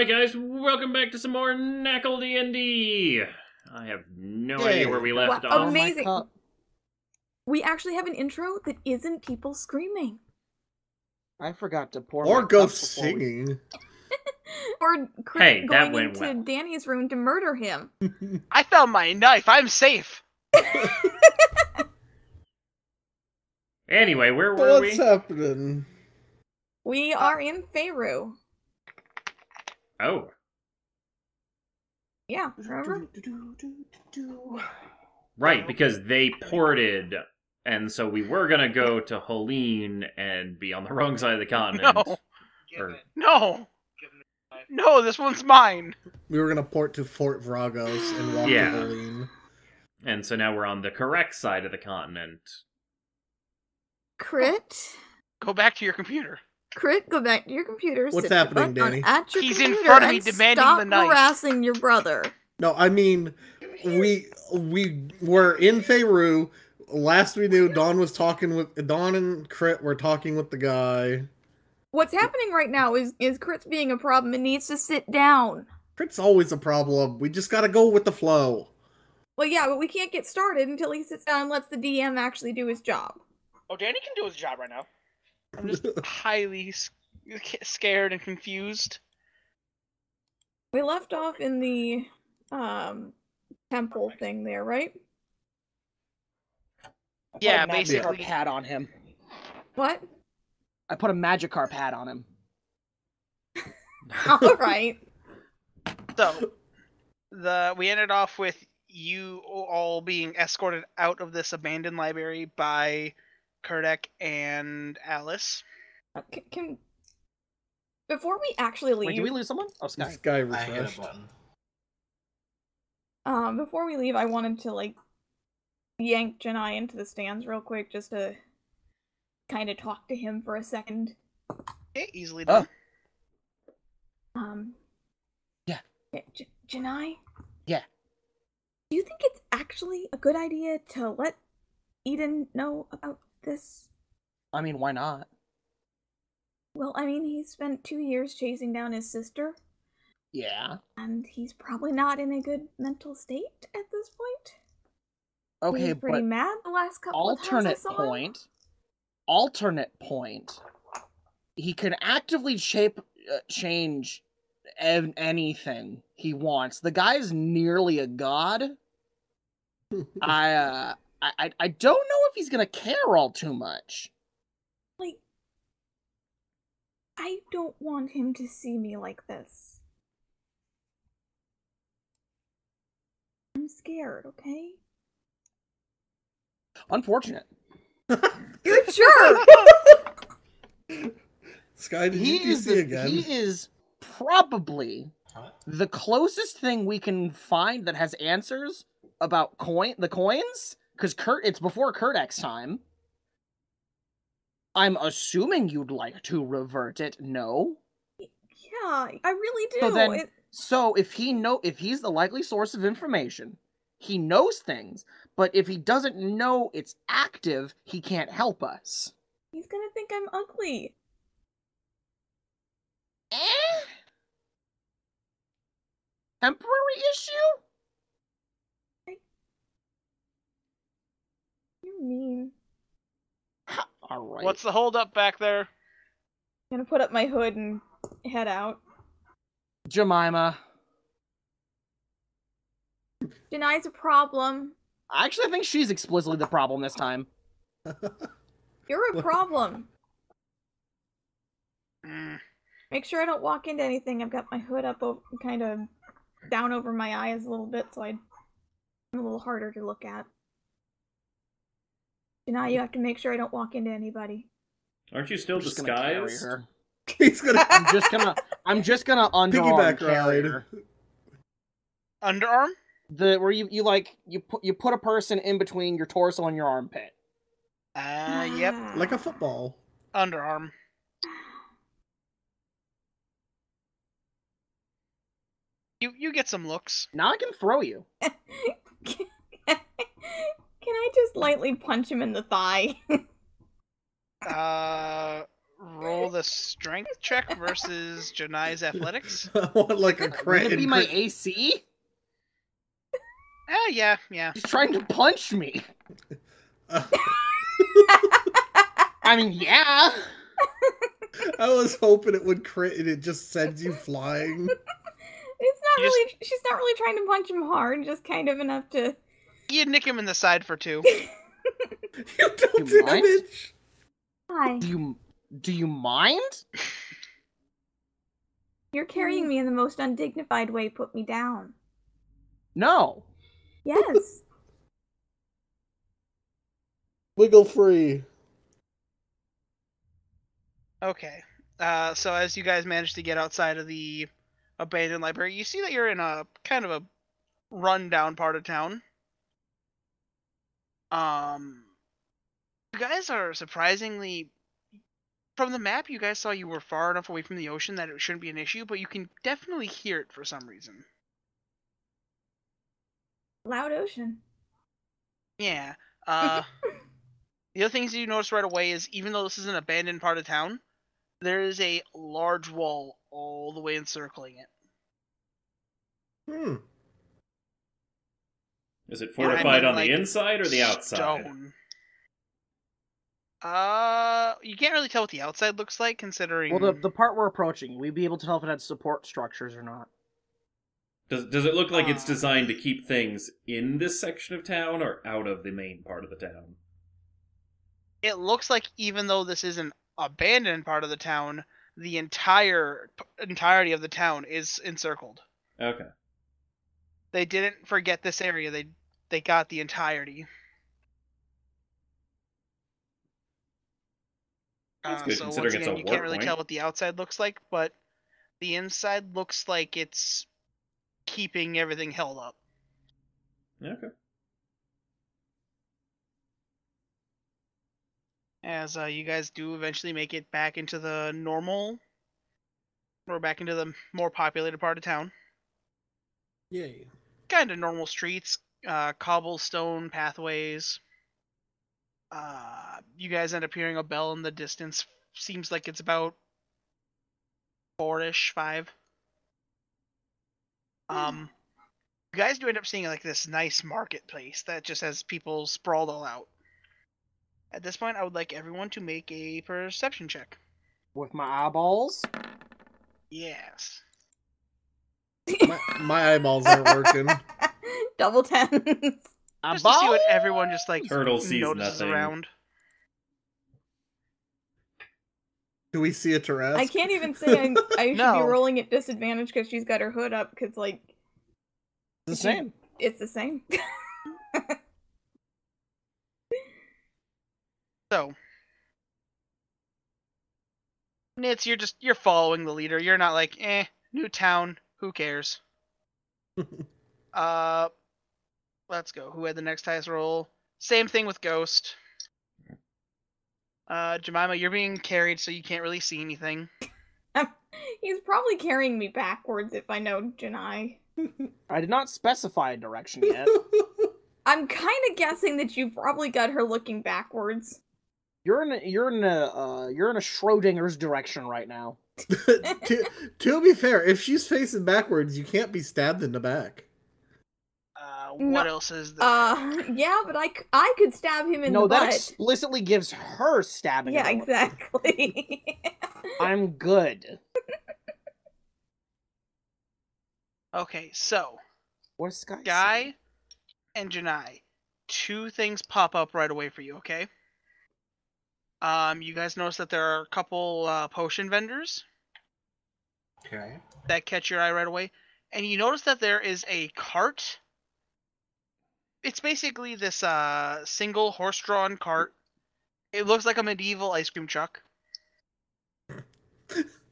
guys, welcome back to some more NaCl D&D. I have no idea where we left off. Amazing. We actually have an intro that isn't people screaming. I forgot to pour or ghosts singing. Or Chris going into Danny's room to murder him. I found my knife. I'm safe. Anyway, where were we? What's happening? We are in Faerû. Oh. Yeah, remember? Right, because they ported, and so we were gonna go to Helene and be on the wrong side of the continent. No. No, this one's mine. We were gonna port to Fort Vragos and walk to Helene. And so now we're on the correct side of the continent. Crit. Go back to your computer. Crit, go back to your computer. What's happening, Danny? He's in front of me demanding the knife. Stop harassing your brother. No, I mean, we were in Faerû. Last we knew, Dawn and Crit were talking with the guy. What's happening right now is Crit's being a problem and needs to sit down. Crit's always a problem. We just gotta go with the flow. Well, yeah, but we can't get started until he sits down and lets the DM actually do his job. Oh, Danny can do his job right now. I'm just highly scared and confused. We left off in the temple thing there, right? Yeah, basically. basically. Pad on him. What? I put a Magikarp pad on him. All right. So, we ended off with you all being escorted out of this abandoned library by Kurdek and Alice. Before we actually leave... Wait, did we lose someone? Oh, Sky. Sky refreshed. Before we leave, I wanted to, like, yank Janai into the stands real quick, just to kind of talk to him for a second. Okay, easily done. Yeah. Janai? Yeah. Do you think it's actually a good idea to let Eden know about this? I mean, why not? Well, I mean, he spent 2 years chasing down his sister. Yeah. And he's probably not in a good mental state at this point. Okay, he was pretty but mad the last couple of times I saw him. Alternate point. He can actively change anything he wants. The guy's nearly a god. I don't know if he's gonna care all too much. Like, I don't want him to see me like this. I'm scared, okay? Unfortunate. You're sure? Sky, did you see again? He is probably the closest thing we can find that has answers about the coins, because it's before Kurdek's time. I'm assuming you'd like to revert it. No. Yeah, I really do. So if he's the likely source of information, he knows things, but if he doesn't know it's active, he can't help us. He's gonna think I'm ugly. Temporary issue? You're mean. Alright. What's the holdup back there? I'm gonna put up my hood and head out. Jemima. Janai's a problem. Actually, I think she's explicitly the problem this time. You're a problem. Mm. Make sure I don't walk into anything. I've got my hood up kind of down over my eyes a little bit, so I'm a little harder to look at. Janai, you have to make sure I don't walk into anybody. Aren't you still disguised? He's gonna. I'm just gonna underarm Piggyback carry ride. her. Underarm? Where you put a person in between your torso and your armpit. Yep. Like a football. Underarm. You get some looks. Now I can throw you. Can I just lightly punch him in the thigh? Roll the strength check versus Janai's athletics. I want like a crit. Would it be and my crit- AC? Yeah. He's trying to punch me. Uh, I mean, yeah. I was hoping it would crit and it just sends you flying. It's not really. She's not really trying to punch him hard. Just kind of enough to. You nick him in the side for 2. You don't You mind? damage. Hi. Do you mind? You're carrying me in the most undignified way. Put me down. No. Yes. Wiggle free. Okay. So as you guys manage to get outside of the abandoned library, you see that you're in a kind of a run-down part of town. You guys are surprisingly... From the map, you guys saw you were far enough away from the ocean that it shouldn't be an issue, but you can definitely hear it for some reason. Loud ocean. Yeah. The other things you notice right away is, even though this is an abandoned part of town, there is a large wall all the way encircling it. Is it fortified on the like, inside or the outside? Stone. You can't really tell what the outside looks like, considering... Well, the part we're approaching, we'd be able to tell if it had support structures or not. Does it look like it's designed to keep things in this section of town or out of the main part of the town? It looks like, even though this is an abandoned part of the town, the entirety of the town is encircled. Okay. They didn't forget this area. They got the entirety. That's good, so considering once it's again, a you war can't really point. tell what the outside looks like, but the inside looks like it's keeping everything held up. Okay. As you guys do eventually make it back into the normal, or back into the more populated part of town. Yay. Kind of normal streets, cobblestone pathways. You guys end up hearing a bell in the distance. Seems like it's about 4-ish, 5. You guys do end up seeing like this nice marketplace that just has people sprawled all out. At this point, I would like everyone to make a perception check. With my eyeballs? Yes. My eyeballs aren't working. Double 10s. Just to see what everyone just like Turtle sees notices nothing. around. Do we see a Tarrasque? I can't even say I should No. be rolling at disadvantage because she's got her hood up, because, like... The same. It's the same. So, Nitz, you're following the leader. You're not like, new town, who cares? Let's go. Who had the next highest roll? Same thing with Ghost. Jemima, you're being carried, so you can't really see anything. He's probably carrying me backwards if I know Janai. I did not specify a direction yet. I'm kind of guessing that you probably got her looking backwards. You're in a Schrodinger's direction right now. to be fair, if she's facing backwards, you can't be stabbed in the back. What else is there? Yeah, but I could stab him in the No, that butt. explicitly gives her stabbing. Yeah, ability. exactly. I'm good. Okay, so What's Guy? Guy and Janai, 2 things pop up right away for you. Okay. You guys notice that there are a couple potion vendors Okay. that catch your eye right away, and you notice that there is a cart. It's basically this single horse-drawn cart. It looks like a medieval ice cream truck.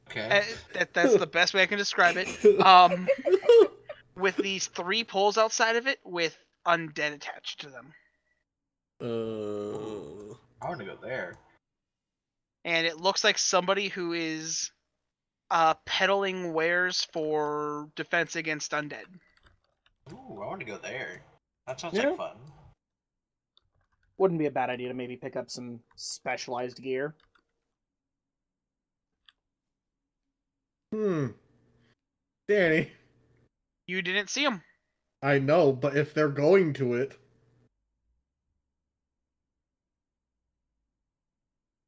Okay. That's the best way I can describe it. With these 3 poles outside of it with undead attached to them. I want to go there. And it looks like somebody who is peddling wares for defense against undead. Ooh, I want to go there. That sounds Yeah. like fun. Wouldn't be a bad idea to maybe pick up some specialized gear. Danny, You didn't see him. I know, but if they're going to it...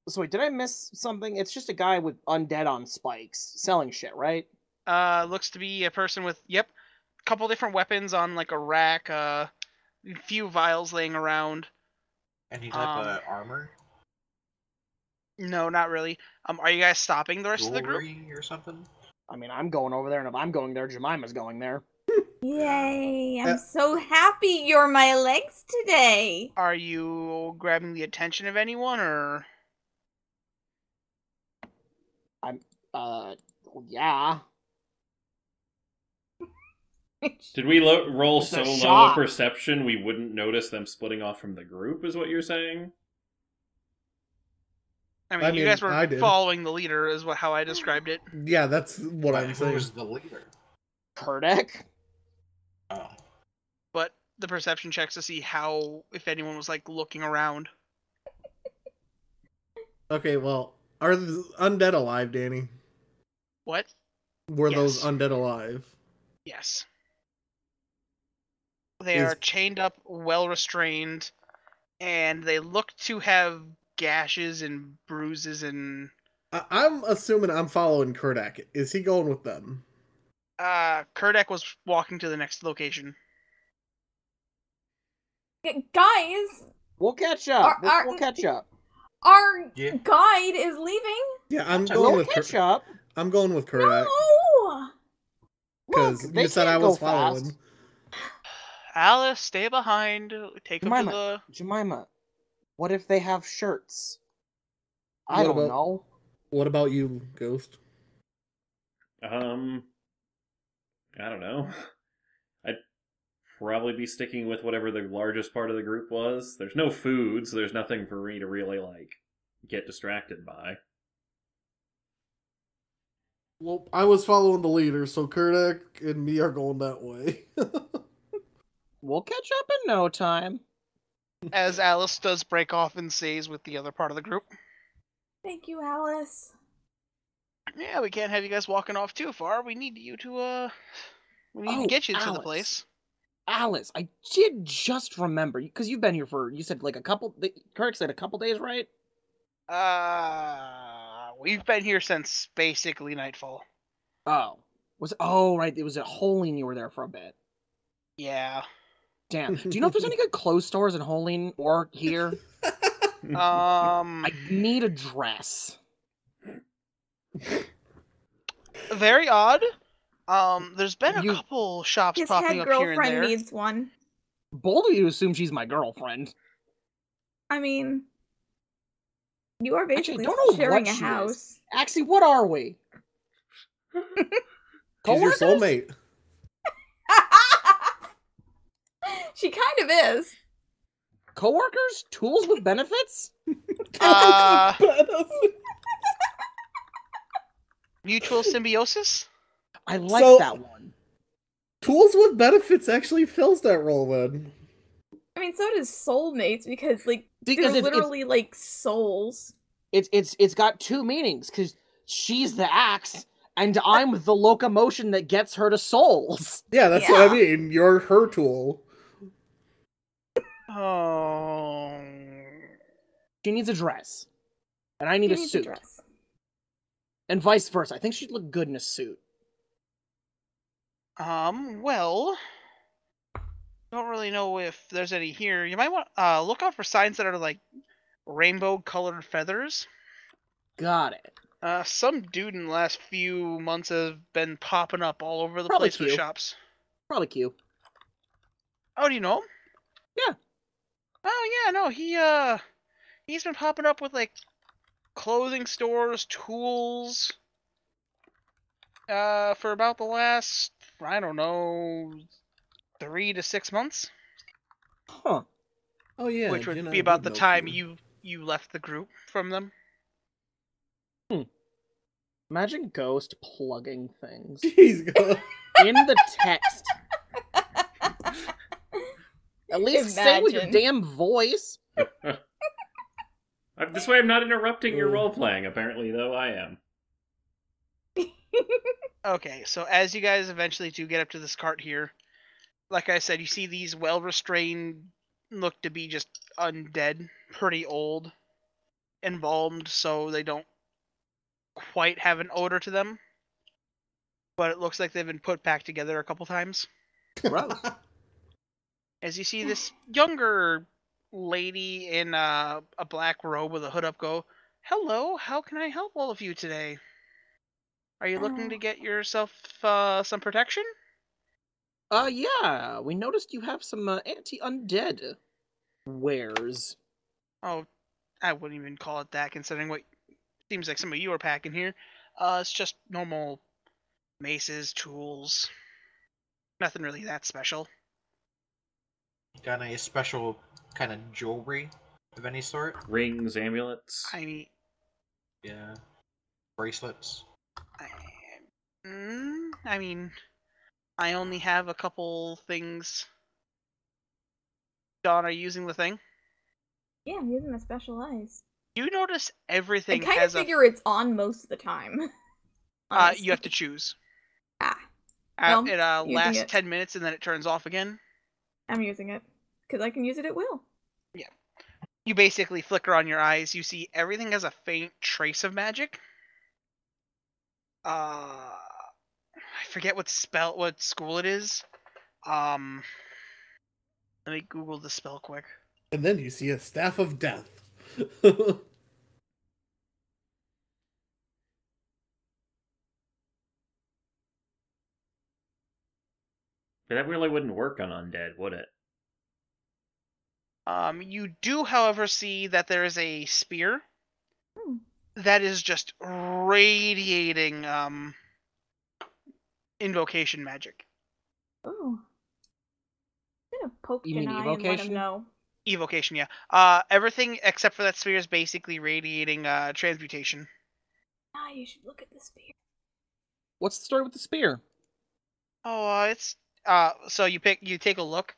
So wait, did I miss something? It's just a guy with undead on spikes selling shit, right? Looks to be a person with, a couple different weapons on like a rack, a few vials laying around. Any type of armor? No, not really. Are you guys stopping the rest of the group? Jewelry or something? I mean, I'm going over there, and if I'm going there, Jemima's going there. Yay! I'm so happy you're my legs today. Are you grabbing the attention of anyone, or? Yeah. Did we roll It's so a low a shot. perception we wouldn't notice them splitting off from the group, is what you're saying? I mean, you mean, guys I were did. following the leader, is how I described it. Yeah, that's what I'm Who saying. was the leader? Kurdek? Oh. But the perception checks to see if anyone was like looking around. Okay, well, are the undead alive, Danny? What? Were Yes. those undead alive? Yes. They Is- are chained up, well restrained, and they look to have gashes and bruises and. I'm assuming I'm following Kurdak. Is he going with them? Kurdek was walking to the next location. Guys, We'll catch up. Are- We'll catch up. our Yeah. guide is leaving. Yeah, I'm We'll going We'll with catch up. I'm going with Kurdak No. because Look, they you said I can't go was following. fast. Alice, stay behind. Take him to Jemima. the. Jemima, what if they have shirts? I What don't about- know. What about you, Ghost? I don't know. I'd probably be sticking with whatever the largest part of the group was. There's no food, so there's nothing for me to really, get distracted by. Well, I was following the leader, so Kurdak and me are going that way. We'll catch up in no time. As Alice does break off and says with the other part of the group. Thank you, Alice. Yeah, we can't have you guys walking off too far. We need you to, we need to get you to the Alice. place. Alice, I did just remember, because you've been here for, you said like Kirk said a couple days, right? We've been here since basically nightfall. Oh. Right, it was at Holing you were there for a bit. Yeah. Damn. Do you know if there's any good clothes stores in Holing or here? I need a dress. Very odd. There's been a You- couple shops His popping head up here and girlfriend there. needs one. Bold of you to assume she's my girlfriend. I mean, you are Actually, I basically don't know sharing what a she is. house. Actually, what are we? She's your Coworkers? soulmate. She kind of is. Coworkers? Tools with benefits? Mutual symbiosis? I like So- that one. Tools with benefits actually fills that role then. I mean, so does soulmates because Because they're it's literally like souls. it's got two meanings, because she's the axe, and I'm the locomotion that gets her to souls. Yeah, that's what I Yeah. mean. You're her tool. Oh. She needs a dress. And I need She a needs suit. dress. And vice versa. I think she'd look good in a suit. Well, don't really know if there's any here. You might want look out for signs that are like rainbow-colored feathers. Got it. Some dude in the last few months has been popping up all over the Probably place with Q. shops. Probably cute. Oh, do you know him? Yeah. Oh yeah, no, he's been popping up with like clothing stores, tools. For about the last, I don't know, 3 to 6 months, Huh. Oh yeah, which would Jen, I be about would the know time you. you left the group from them. Imagine Ghost plugging things Jeez, God. in the text. At least say it with your Imagine. damn voice. This way I'm not interrupting your role-playing, apparently, though I am. Okay, so as you guys eventually do get up to this cart here, like I said, you see these well-restrained, look to be just undead, pretty old, embalmed, so they don't quite have an odor to them. But it looks like they've been put back together a couple times. Gross. As you see this younger lady in a black robe with a hood up go, "Hello, how can I help all of you today? Are you looking to get yourself some protection?" Yeah, we noticed you have some anti-undead wares. Oh, I wouldn't even call it that, considering what seems like some of you are packing here. It's just normal maces, tools. Nothing really that special. Got any special kind of jewelry of any sort? Rings, amulets. I mean, Yeah. Bracelets? I only have a couple things. Dawn, are you using the thing? Yeah, I'm using my special eyes. You notice I everything kind of has figure it's on most of the time. you have to choose. Ah. Well, It using lasts it. 10 minutes and then it turns off again. I'm using it. Because I can use it at will. Yeah. You basically flicker on your eyes. You see everything has a faint trace of magic. I forget what school it is. Let me Google the spell quick. And then you see a staff of death. But that really wouldn't work on undead, would it? You do, however, see that there is a spear Hmm. that is just radiating invocation magic. Oh. I'm gonna poke You mean Janai and let him evocation? know. Evocation, yeah. Everything except for that spear is basically radiating transmutation. Ah, you should look at the spear. What's the story with the spear? Oh, it's so you take a look.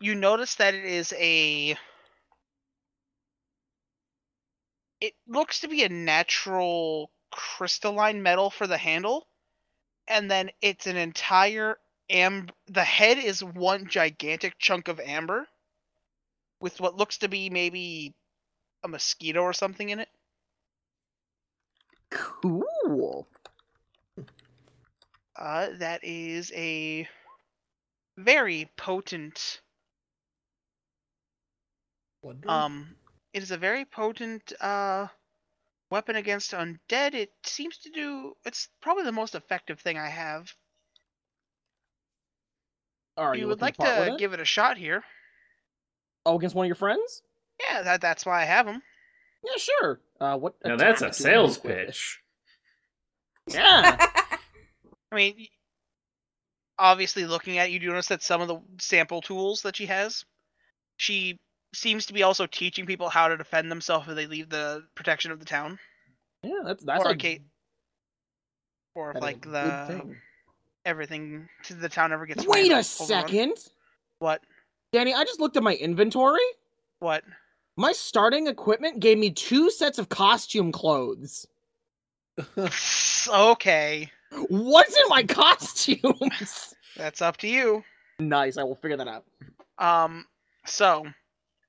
You notice that it looks to be a natural crystalline metal for the handle, and then it's an entire the head is one gigantic chunk of amber with what looks to be maybe a mosquito or something in it. Cool. That is a very potent it is a very potent weapon against undead. It seems to do it's probably the most effective thing I have. Are If you you would looking like to part with to it? give it a shot here. Oh, against one of your friends? Yeah, that's why I have them. Yeah, sure. What? Now that's a attack do you sales make with pitch. this? Yeah. I mean, obviously looking at it, you do notice that some of the sample tools that she has, she seems to be also teaching people how to defend themselves if they leave the protection of the town. Yeah, that's Or a, in case, or if that is a like good thing. everything to the town ever gets Wait a overrun. second, What? Danny. I just looked at my inventory. What? My starting equipment gave me 2 sets of costume clothes. Okay, What's in my costumes? that's up to you. Nice. I will figure that out. So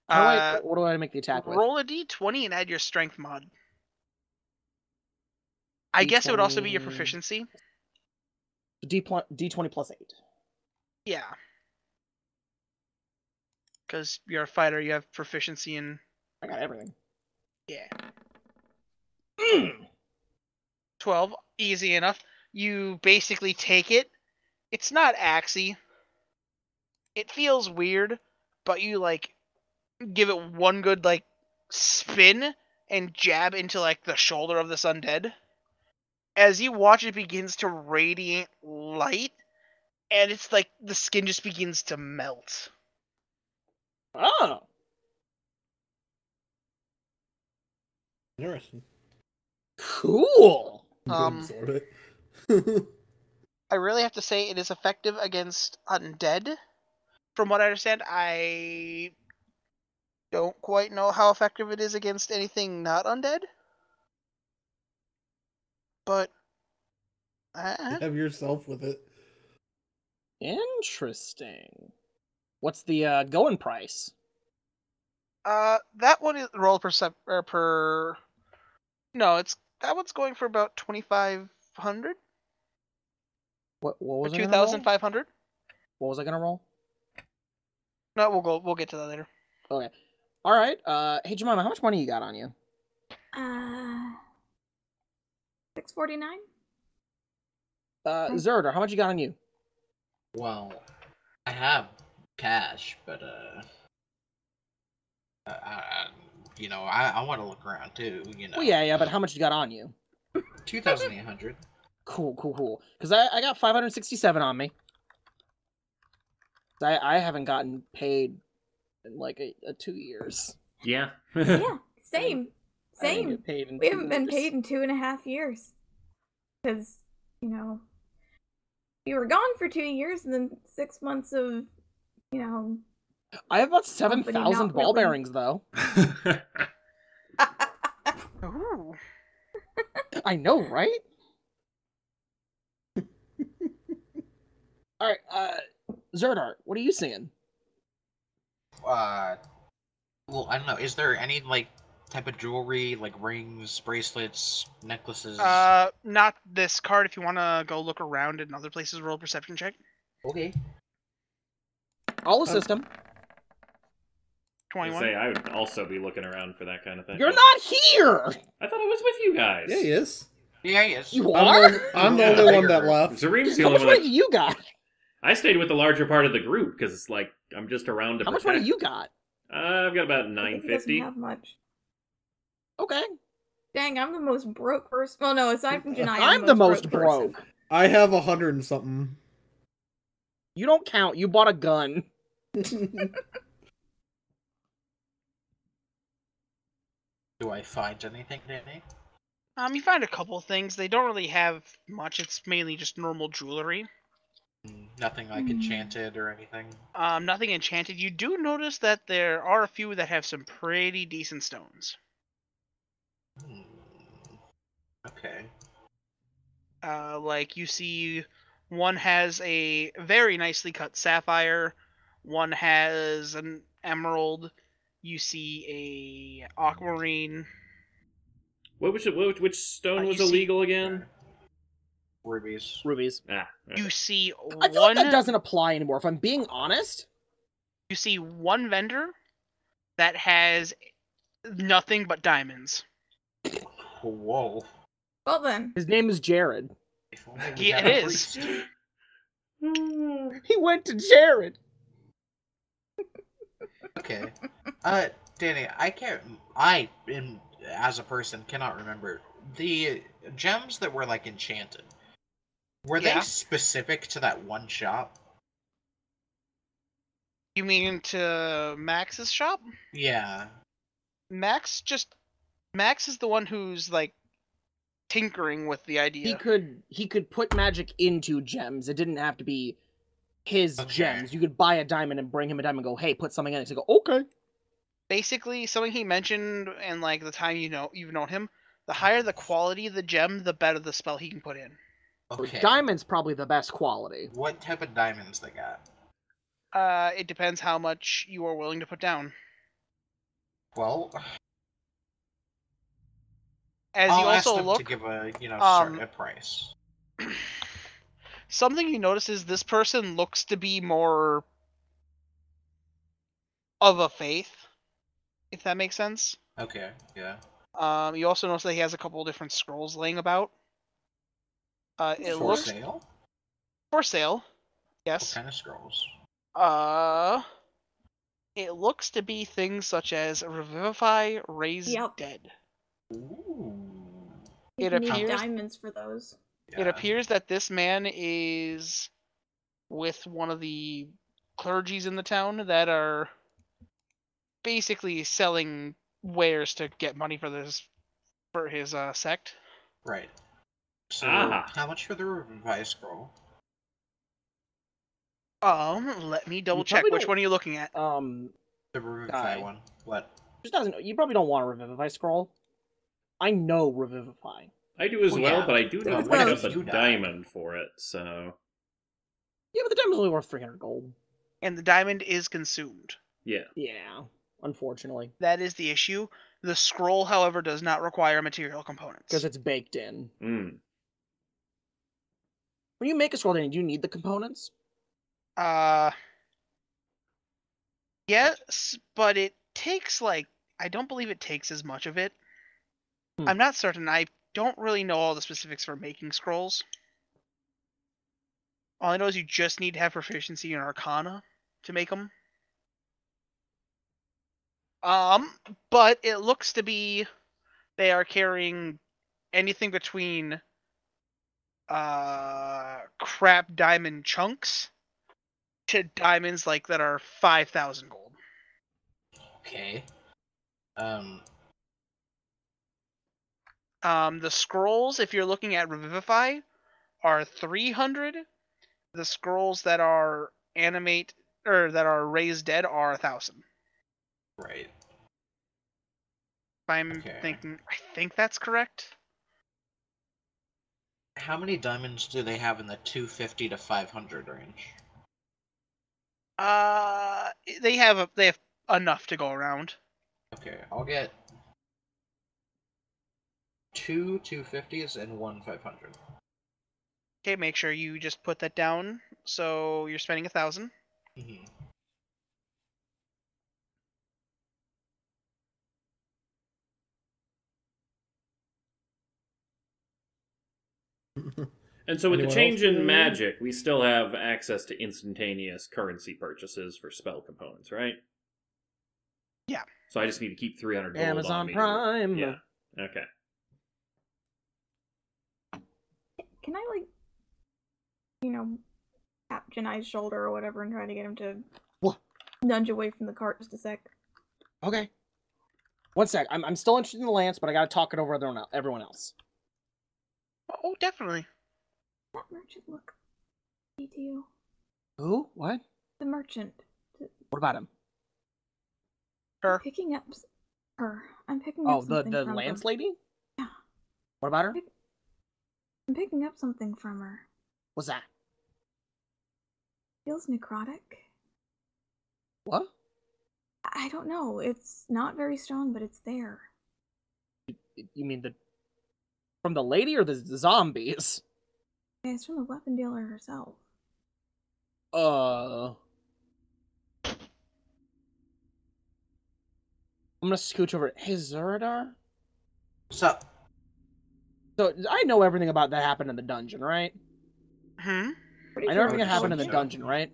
What do I make the attack with? roll a d20 and add your strength mod. I guess it would also be your proficiency. D20 plus 8. Yeah. Because you're a fighter, you have proficiency in... I got everything. Yeah. Mm. 12. Easy enough. You basically take it. It's not axy. It feels weird, but you, like, give it one good, like, spin and jab into, like, the shoulder of this undead. As you watch, it begins to radiate light, and it's like the skin just begins to melt. Oh. Interesting. Cool. Good absorb it. I really have to say it is effective against undead. From what I understand, I don't quite know how effective it is against anything not undead. But Have yourself with it. Interesting. What's the going price? That one is roll per. No, that one's going for about 2,500 What or was I gonna roll? 2,500. What was I gonna roll? No, we'll get to that later. Okay. All right. Hey Jemima, how much money you got on you? 649. Zerder, how much you got on you? Well, I have cash, but I want to look around too. Well, yeah, but how much you got on you? 2,800. Cool. Because I got 567 on me. I haven't gotten paid in like 2 years. Yeah. Yeah, same. I didn't Same. get paid in We 2 haven't been years. paid in 2.5 years. Because, we were gone for 2 years and then 6 months of, I have about Company 7,000 not ball really. bearings though. Ooh. I know, right? All right, Zerdar, what are you seeing? Well, I don't know. Is there any type of jewelry, like rings, bracelets, necklaces? Not this card. If you want to go look around in other places, roll a perception check. Okay. I'll assist him. 21. I would also be looking around for that kind of thing. You're not here. I thought I was with you guys. Yeah, he is. Yeah, yes. You are. I'm the only one that left. Zareem's the How only much one. money do you got? I stayed with the larger part of the group because, I'm just around to How much protect. money you got? I've got about I think he doesn't 950. have much. Okay. Dang, I'm the most broke person. Well, no, aside from Janai, I'm the most broke. broke. I have 100 and something. You don't count. You bought a gun. Do I find anything, Danny? You find a couple of things. They don't really have much. It's mainly just normal jewelry. Nothing enchanted or anything. Nothing enchanted. You do notice that there are a few that have some pretty decent stones. Okay. You see, one has a very nicely cut sapphire. One has an emerald. You see a aquamarine. Which stone was You see- illegal again? Rubies. Rubies. Ah. You see I feel like that doesn't apply anymore. If I'm being honest. You see one vendor that has nothing but diamonds. Whoa. Well then, His name is Jared. If only we Yeah, had it a is. priest. He went to Jared. Okay. Danny, as a person, cannot remember. The gems that were, enchanted, were Yeah. they specific to that one shop? You mean to Max's shop? Yeah. Max is the one who's tinkering with the idea. He could put magic into gems. It didn't have to be his Okay. gems. You could buy a diamond and bring him a diamond and go, hey, put something in it. So go, okay. Basically, something he mentioned in the time you've known him, the higher the quality of the gem, the better the spell he can put in. Okay. Diamond's probably the best quality. What type of diamonds they got? It depends how much you are willing to put down. Well, As I'll you ask also them look, to give a a price. something you notice is this person looks to be more of a faith, if that makes sense. Okay. Yeah. You also notice that he has a couple of different scrolls laying about. It For looks sale? for sale. What Yes. kind of scrolls? It looks to be things such as Revivify, Raise Yep. Dead. Ooh. you It need appears- diamonds for those. It appears that this man is with one of the clergies in the town that are basically selling wares to get money for his sect. Right. So, Ah. how much for the revised scroll? Let me double check. probably Which don't- one are you looking at? The Revivify one. What? Just doesn't. You probably don't want a Revivify scroll. I know Revivify. I do as Well, well, yeah. but I do Well, need to what pick if up a you die? diamond for it, so... Yeah, but the diamond's only worth 300 gold. And the diamond is consumed. Yeah. Yeah, unfortunately. That is the issue. The scroll, however, does not require material components. Because it's baked in. Mm. When you make a scroll, Danny, do you need the components? Yes, but it takes I don't believe it takes as much of it. Hmm. I'm not certain. I don't really know all the specifics for making scrolls. All I know is you just need to have proficiency in Arcana to make them. But it looks to be they are carrying anything between crap diamond chunks to diamonds that are 5,000 gold. Okay. The scrolls, if you're looking at Revivify, are 300. The scrolls that are animate or that are raise dead are 1,000. Right. If I'm Okay. thinking, I think that's correct. How many diamonds do they have in the 250 to 500 range? They have enough to go around. Okay, I'll get 2 250s and 1 500. Okay, make sure you just put that down. So you're spending 1,000. Mm-hmm. And so with the Anyone change else in doing magic, we still have access to instantaneous currency purchases for spell components, right? Yeah. So I just need to keep 300 gold on Amazon me. Prime. Yeah. Okay. Can I, tap Janai's shoulder or whatever and try to get him to What? nudge away from the cart just a sec? Okay. One sec. I'm still interested in the lance, but I gotta talk it over with everyone else. Oh, definitely. That merchant look to you. Who? What? The merchant. What about him? Her. Picking up her. I'm picking Oh, up something the from lance her. lady? Yeah. What about her? I'm picking up something from her. What's that? Feels necrotic. What? I don't know. It's not very strong, but it's there. You mean from the lady or the zombies? Yeah, it's from the weapon dealer herself. I'm gonna scooch over. Hey, Zuradar? What's up? So, I know everything about that happened in the dungeon, right? Hmm? Pretty I know sure everything that it's happened in the so. dungeon, right?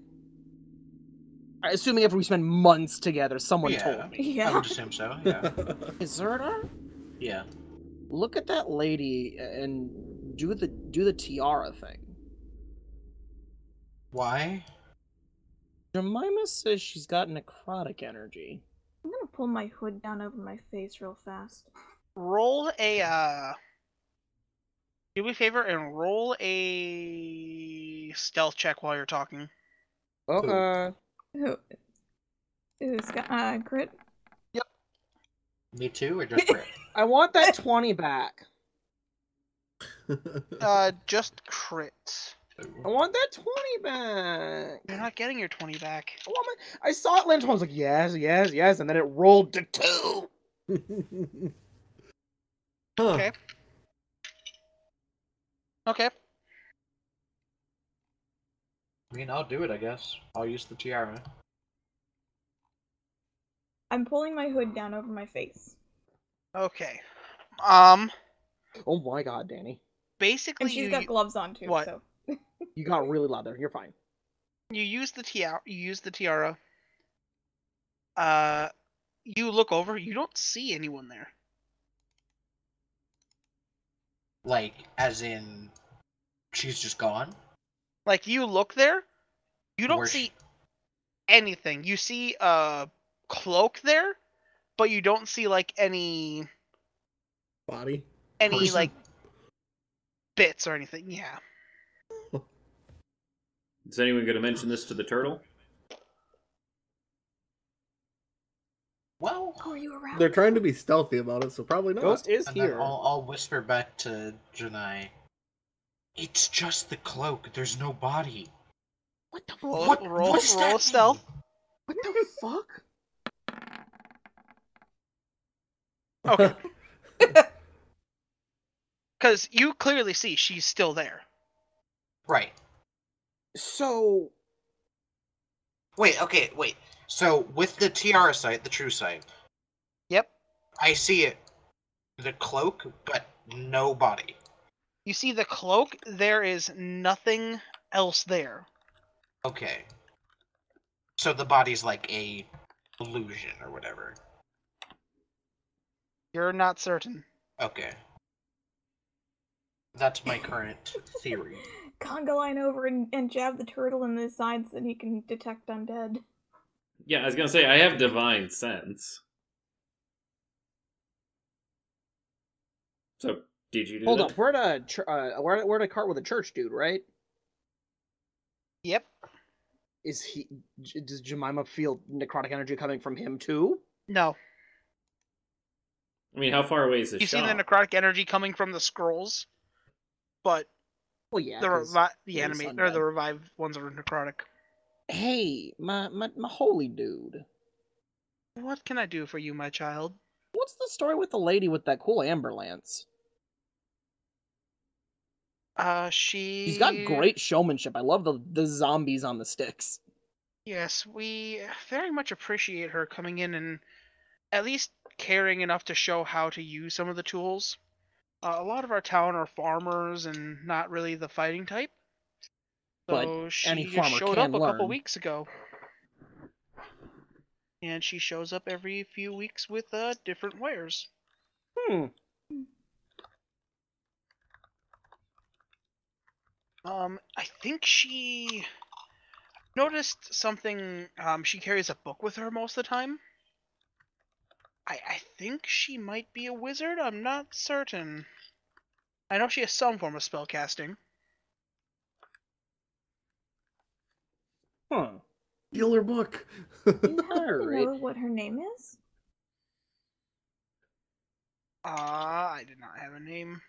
Assuming if we spend months together, someone Yeah. told me. I Yeah. would assume so, yeah. Hey, Zuradar? Yeah. Look at that lady and do the tiara thing. Why? Jemima says she's got necrotic energy. I'm gonna pull my hood down over my face real fast. Roll a do me a favor and roll a stealth check while you're talking. Okay. Ooh, crit? Me too, or just Brit? I want that 20 back. Just crit. I want that 20 back. You're not getting your 20 back. I saw it land. I was like, yes, yes, yes, and then it rolled to 2. Huh. Okay. Okay. I mean, I'll do it, I guess. I'll use the tiara. I'm pulling my hood down over my face. Okay. Oh my god, Danny. Basically, And she's got gloves on too, what? so. You got really loud there. You're fine. you use the tiara. You look over. You don't see anyone there. Like, as in, she's just gone? Like, you look there. You don't Where's see she- anything. You see a cloak there, but you don't see any Body. Person? bits or anything. Yeah. Is anyone going to mention this to the turtle? Well, Are you around? They're trying to be stealthy about it, so probably not. Ghost is and then here. I'll whisper back to Janai. It's just the cloak. There's no body. What the Roll, fuck? roll, What's that roll mean? stealth. What the fuck? Okay. Because you clearly see she's still there. Right. So, Wait. Okay. Wait. So with the tiara sight, the true sight, Yep. I see it. The cloak, but no body. You see the cloak, there is nothing else there. Okay. So the body's like a illusion or whatever. You're not certain. Okay. That's my current theory. Conga line over and jab the turtle in the sides so that he can detect undead. Yeah, I was gonna say, I have divine sense. So, did you do hold that? up. We're at a cart with a church dude, right? Yep. Does Jemima feel necrotic energy coming from him too? No. I mean, how far away is the You see shop? the necrotic energy coming from the scrolls, but Well, yeah. the 'cause the it is animate or the undead. revived ones are necrotic. Hey, my holy dude. What can I do for you, my child? What's the story with the lady with that cool amber lance? She's got great showmanship. I love the zombies on the sticks. Yes, we very much appreciate her coming in and at least caring enough to show how to use some of the tools. A lot of our town are farmers and not really the fighting type. But So she any just farmer showed can up a couple learn. weeks ago. And she shows up every few weeks with different wares. I think she noticed something. She carries a book with her most of the time. I think she might be a wizard. I'm not certain. I know she has some form of spellcasting. Huh. Steal her book. Do you happen to Alright. know what her name is? I did not have a name.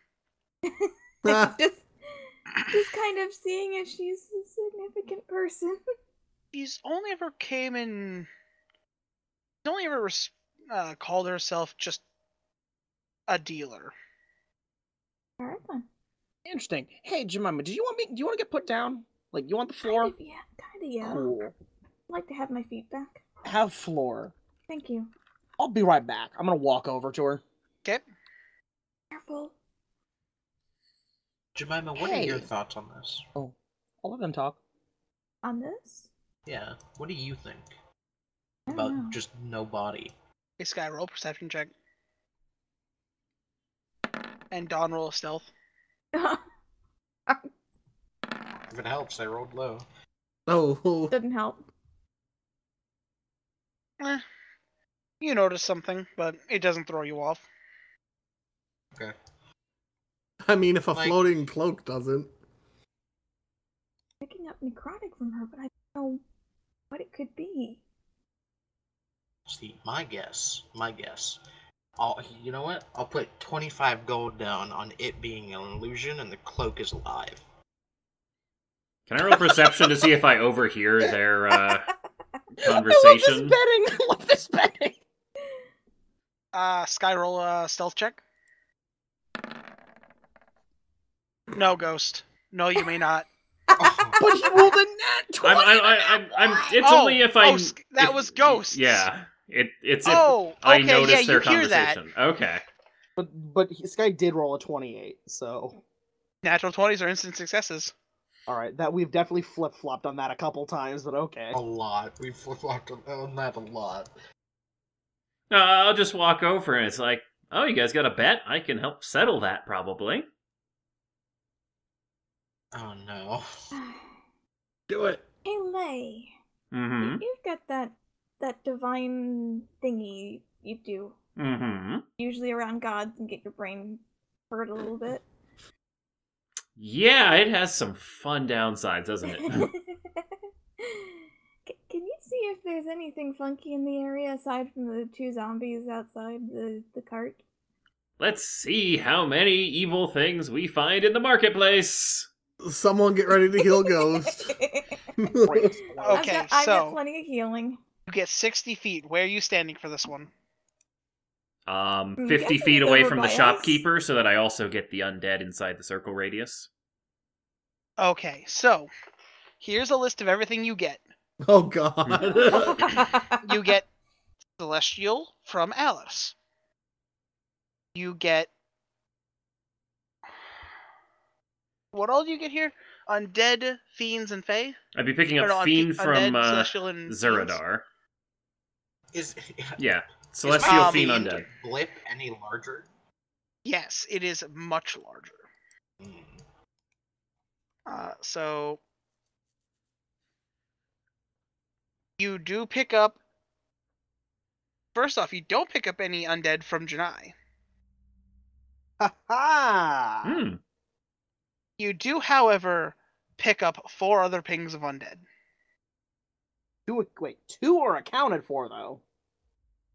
It's just kind of seeing if she's a significant person. She's only ever called herself just a dealer. Alright then. Interesting. Hey, Jemima, do you want to get put down? Like, you want the floor? Kinda, yeah. Cool. I'd like to have my feet back. Have floor. Thank you. I'll be right back. I'm gonna walk over to her. Okay. Careful. Jemima, what are your Hey. thoughts on this? Oh, I'll let them talk. On this? Yeah, what do you think I about don't know. just no body? Hey, Sky, roll a perception check. And Dawn, roll a stealth. If it helps, I rolled low. Oh, Didn't help. You notice something, but it doesn't throw you off. Okay. I mean, if a Like- floating cloak doesn't. Picking up necrotic from her, but I don't know what it could be. See, my guess. You know what? I'll put 25 gold down on it being an illusion and the cloak is alive. Can I roll perception to see if I overhear their I conversation? love this betting. Sky, roll a stealth check. No, Ghost. No, you may not. But he rolled a nat 20. It's only if I. That was Ghost. Yeah, it's if Oh, I okay, notice yeah, their you hear that. conversation. Okay. But this guy did roll a 28, so Natural 20s are instant successes. all right. That we've definitely flip flopped on that a couple times, but okay. A lot. We flip-flopped on that a lot. No, I'll just walk over and it's like, oh, you guys got a bet? I can help settle that probably. Oh no. Do it. Hey, Lay. Mm-hmm. You've got that divine thingy you do. Mm-hmm. Usually around gods and get your brain hurt a little bit. Yeah, it has some fun downsides, doesn't it? Can you see see if there's anything funky in the area aside from the 2 zombies outside the cart. Let's see how many evil things we find in the marketplace. Someone get ready to heal Ghost. Great. Okay, I've got so plenty of healing. you get 60 feet. Where are you standing for this one? 50 guessing feet it's away over from the by us. shopkeeper so that I also get the undead inside the circle radius. Okay, so here's a list of everything you get. Oh god. You get Celestial from Alice. You get... What all do you get here? Undead, Fiends, and Fae? I'd be picking Or up no, Fiend from Undead, Celestial, and Fiends? Zeradar. Is Yeah, is Celestial my Fiend fiend undead. blip any larger? Yes, it is much larger. So you do pick up. First off, you don't pick up any undead from Janai. Ha-ha! Hmm. You do, however, pick up 4 other pings of undead. 2 are accounted for, though.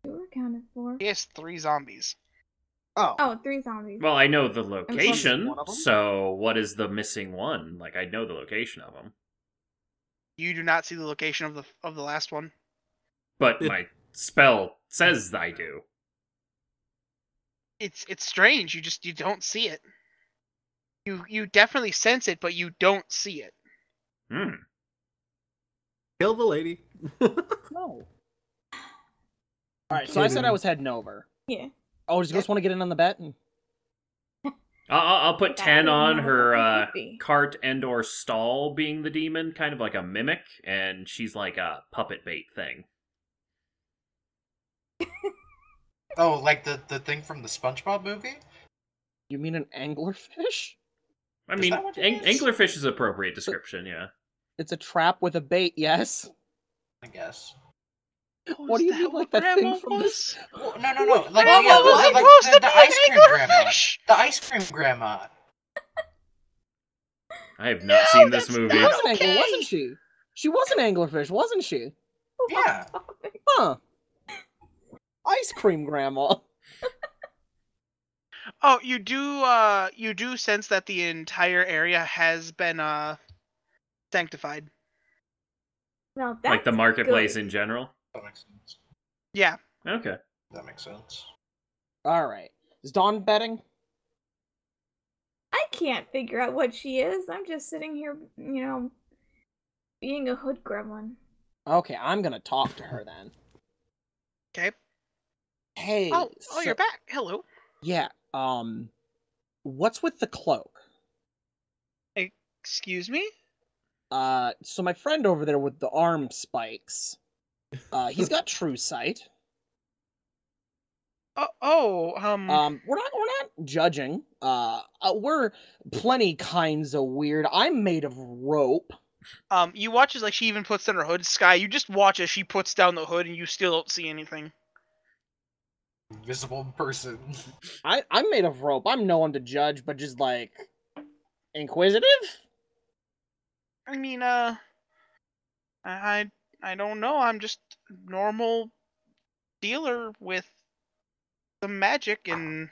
2 are accounted for. He has 3 zombies. Oh, 3 zombies. Well, I know the plus location, one of 'em? so what is the missing one? Like, I know the location of them. You do not see the location of the last one. But my spell says I do. It's strange. You don't see it. You definitely sense it, but you don't see it. Hmm. Kill the lady. No. Alright, so I said I was heading over. Yeah. Oh, does Ghost want to get in on the bet? I'll put That 10 would on not her be creepy. cart and or stall being the demon, kind of like a mimic, and she's like a puppet bait thing. Oh, like the thing from the SpongeBob movie? You mean an anglerfish? I Is mean, that what it is? anglerfish is an appropriate description, yeah. It's a trap with a bait, yes. I guess. What do you mean, like that thing from this? Well, no. Like, Grandma yeah, was like supposed to the be ice an cream grandma. anglerfish! The ice cream grandma. I have not seen this that's movie. She not- was an angler, Okay. wasn't she? She was an anglerfish, wasn't she? Yeah. Huh. Ice cream grandma. Oh, you do sense that the entire area has been sanctified. Now that's Like the marketplace good. in general? That makes sense. Yeah. Okay. That makes sense. Alright. Is Dawn betting? I can't figure out what she is. I'm just sitting here, being a hood gremlin. Okay, I'm gonna talk to her then. Okay. Hey. Oh, so- you're back. Hello. Yeah, what's with the cloak? Excuse me? So my friend over there with the arm spikes, he's got true sight. We're We're not judging. We're plenty kinds of weird. I'm made of rope. you watch as like she even puts down her hood. Sky, you just watch as she puts down the hood and you still don't see anything. Invisible person. I'm made of rope. I'm no one to judge, but just like inquisitive. I mean, I don't know. I'm just a normal dealer with some magic and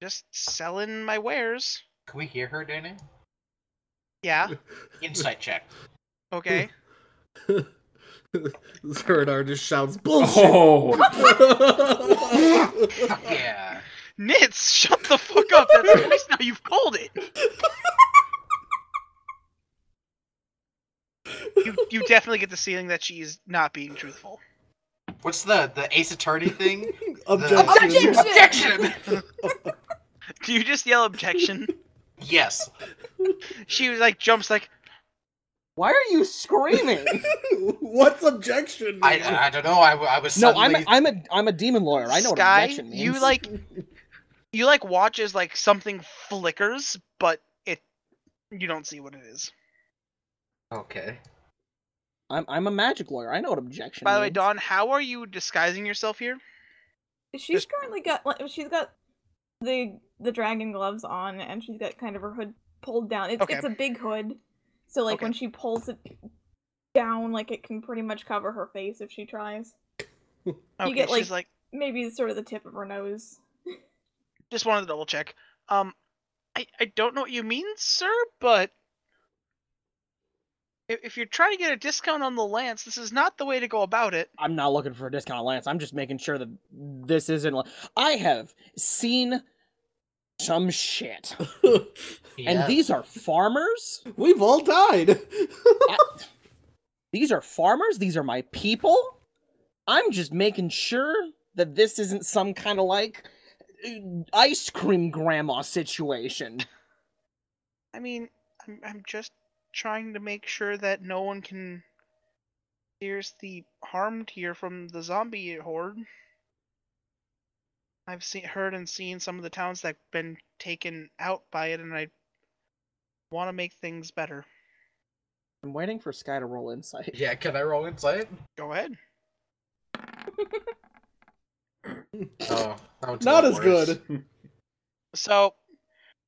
just selling my wares. Can we hear her, Danny? Yeah. Insight check. Okay. Zeradar just shouts bullshit. Oh! Yeah. Nitz, shut the fuck up. That's twice now you've called it. You definitely get the feeling that she is not being truthful. What's the Ace Attorney thing? Objection. Objection! Do you just yell objection? Yes. She was like jumps like, Why are you screaming? What's objection? I don't know. I was No, suddenly... I'm a demon lawyer. I know what Sky, objection means. you like watch as like something flickers, but you don't see what it is. Okay. I'm a magic lawyer. I know what objection By the way, means. Dawn, how are you disguising yourself here? She's currently got the dragon gloves on, and she's got kind of her hood pulled down. It's Okay. it's a big hood, so like Okay. when she pulls it gown, like it can pretty much cover her face if she tries. Okay, get, she's like, Maybe sort of the tip of her nose. just wanted to double check. I don't know what you mean, sir, but if you're trying to get a discount on the lance, this is not the way to go about it. I'm not looking for a discount on Lance. I'm just making sure that this isn't. I have seen some shit, and these are farmers. We've all died. These are farmers. These are my people. I'm just making sure that this isn't some kind of like ice cream grandma situation. I mean, I'm just trying to make sure that no one can seriously harmed here from the zombie horde. I've heard and seen some of the towns that've been taken out by it, and I want to make things better. I'm waiting for Sky to roll insight. Yeah, can I roll insight? Go ahead. Oh, that was Not as worse. good. So,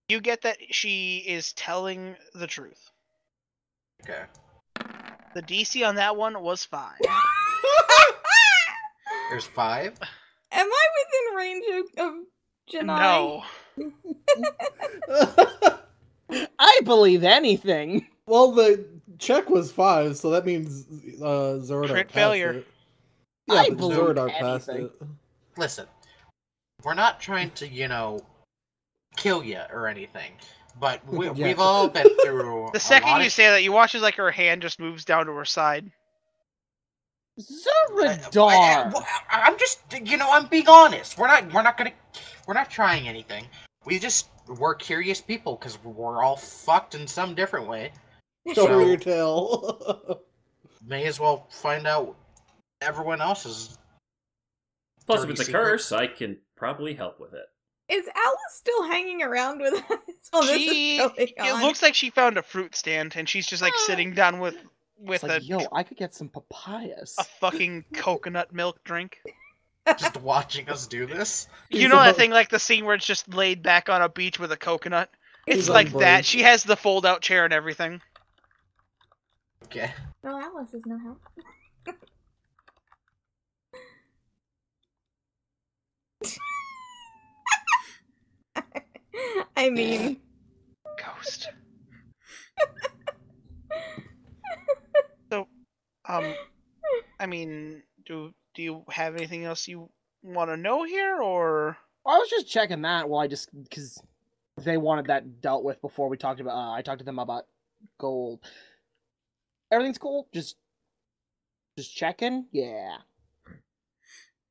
you get that she is telling the truth. Okay. The DC on that one was 5. There's 5? Am I within range of Janai? No. I believe anything. Well, the check was 5, so that means Zordar Crit passed failure. it. Yeah, I but believe Zordar passed anything. it. Listen, we're not trying to, kill you or anything, but Yeah. we've all been through. The a second lot you of say that, you watch as like her hand just moves down to her side. Zoradar. I'm just, I'm being honest. We're not trying anything. We're curious people because we're all fucked in some different way. Show So- your tail. May as well find out everyone else's. Plus, if dirty it's a secret. curse, I can probably help with it. Is Alice still hanging around with us while this is going It on? looks like she found a fruit stand, and she's just like sitting down with It's like, yo, I could get some papayas. a fucking coconut milk drink. Just watching us do this. You know that thing, like the scene where it's just laid back on a beach with a coconut? It's He's like on that. break. She has the fold-out chair and everything. Okay. No, Alice is no help. I mean, Ghost. So, I mean, do you have anything else you want to know here, or? I was just checking that while because they wanted that dealt with before we talked about. I talked to them about gold. Everything's cool. Just checking. Yeah.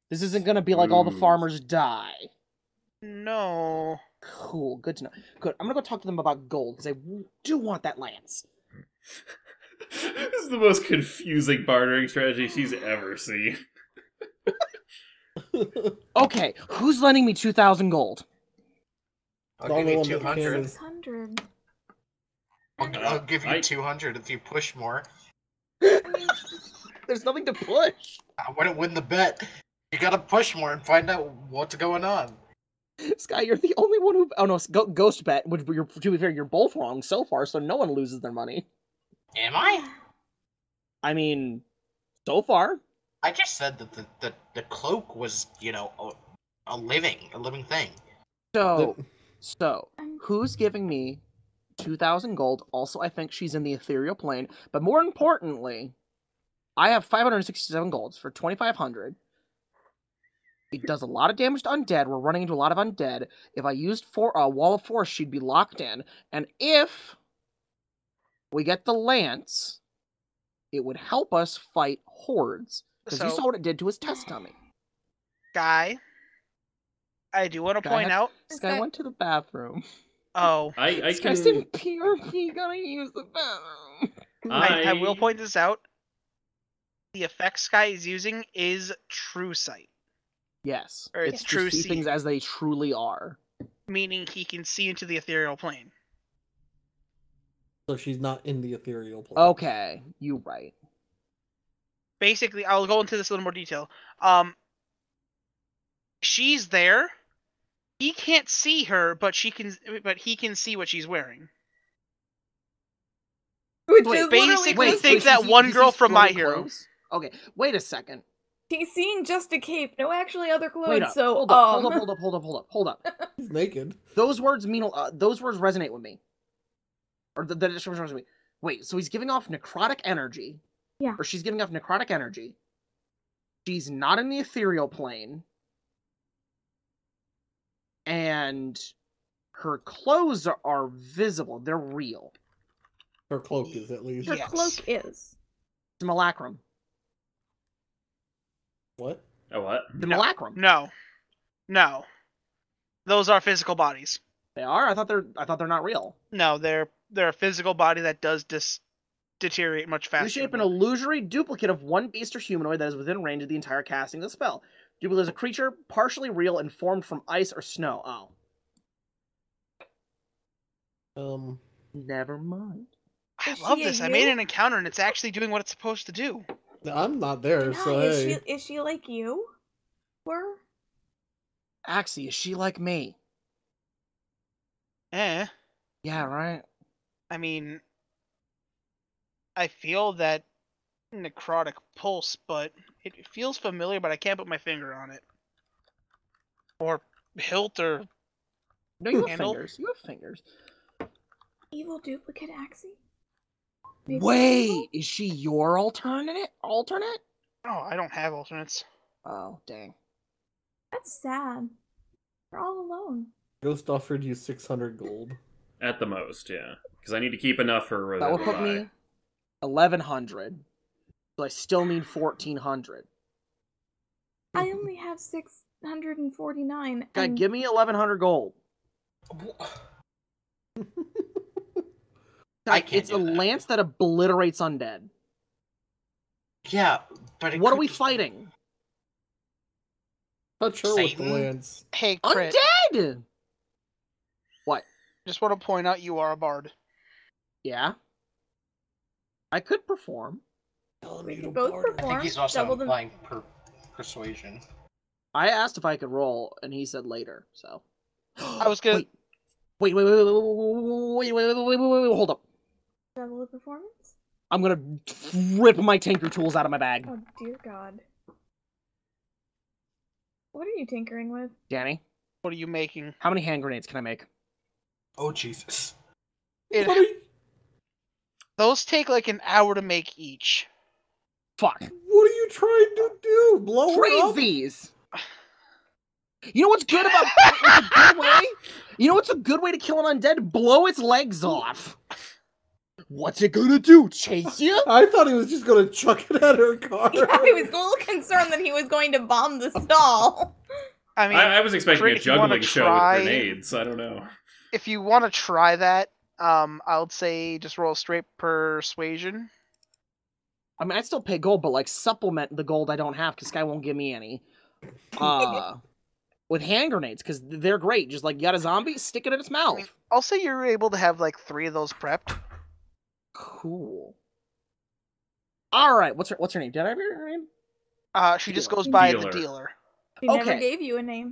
This isn't gonna be like all the farmers die. No. Cool. Good to know. Good. I'm gonna go talk to them about gold because I do want that lance. This is the most confusing bartering strategy she's ever seen. Okay, who's lending me 2,000 gold? I'll The give only you one that 200. can. 600. I'll give you I- 200 if you push more. There's nothing to push. I wouldn't win the bet. You gotta push more and find out what's going on. Sky, you're the only one who. Oh no, Ghost bet. Which you're, to be fair, you're both wrong so far, so no one loses their money. Am I? I mean, so far. I just said that the cloak was, a living thing. So, who's giving me 2,000 gold? Also, I think she's in the ethereal plane. But more importantly, I have 567 golds for 2,500. It does a lot of damage to undead. We're running into a lot of undead. If I used a wall of force, she'd be locked in. And if we get the lance, it would help us fight hordes. Because you So- saw what it did to his test dummy. Guy, I do want to Go point ahead. out. This guy went to the bathroom. Oh, I This can. guy's in PRP, gotta use the bathroom. I will point this out. The effects Guy is using is True Sight, Yes. Or it's to true see seeing. things as they truly are. meaning he can see into the ethereal plane. So she's not in the ethereal plane. Okay, you right. Basically, I'll go into this in a little more detail. She's there. He can't see her, but he can see what she's wearing. Which Wait, is basically literally think so that he's one he's girl from My floating Hero. clothes? Okay, wait a second. he's seeing just a cape, no actually other clothes. Wait up. So Hold up. He's naked. Those words mean those words resonate with me. Or the description resonates with me. Wait, so he's giving off necrotic energy. Yeah. Or she's giving off necrotic energy. She's not in the ethereal plane. And her clothes are visible. They're real. Her cloak is at least. her Yes. cloak is. Simulacrum. What? Oh, what? Simulacrum. No. Those are physical bodies. They are? I thought they're not real. No, they're a physical body that does deteriorate much faster. You shape an illusory duplicate of one beast or humanoid that is within range of the entire casting of the spell. Duplicate is a creature partially real and formed from ice or snow. Um. Never mind. I Is love she a this. I you? made an encounter and it's actually doing what it's supposed to do. I'm not there, Yeah, so hey. is she like you? Or Axie, is she like me? Eh. Yeah, right? I mean, I feel that necrotic pulse, but it feels familiar, but I can't put my finger on it. Or hilt, or No, you have Handle? fingers. You have fingers. evil duplicate Axie? Maybe Wait, evil? is she your alternate? Alternate? oh, I don't have alternates. Oh, dang. That's sad. We're all alone. Ghost offered you 600 gold. At the most, yeah. Because I need to keep enough for That would Rosetta put me 1,100. So I still need 1,400. I only have 649. God, and give me 1,100 gold. I can't It's do a that. lance that obliterates undead. Yeah, but What are we fighting? Touch her with the Satan? lance. Hey, Crit, Undead! What? just want to point out you are a bard. Yeah? I could perform. we could both I perform. think he's also double the applying persuasion. I asked if I could roll, and he said later, so. I was gonna. Wait, hold up. double the performance. I'm gonna rip my tinker tools out of my bag. Oh dear God. What are you tinkering with? Danny, What are you making? how many hand grenades can I make? Oh, Jesus. Those take like an hour to make each. Fuck. What are you trying to do? Blow her Trade up? these! You know what's good about what's a good way? You know what's a good way to kill an undead? Blow its legs off. What's it gonna do? Chase you? I thought he was just gonna chuck it at her car. Yeah, I was a little concerned that he was going to bomb the stall. I mean, I was expecting Crit, a if you wanna juggling show try- with grenades. I don't know. if you want to try that, I would say just roll straight persuasion. I mean, I'd still pay gold, but like supplement the gold I don't have because Sky won't give me any. With hand grenades, because they're great. Just like you got a zombie, stick it in its I mouth. mean, I'll say you're able to have like 3 of those prepped. Cool. All right, what's her name? Did I have her name? She just Dealer. goes by the Dealer. dealer. He never Okay. gave you a name.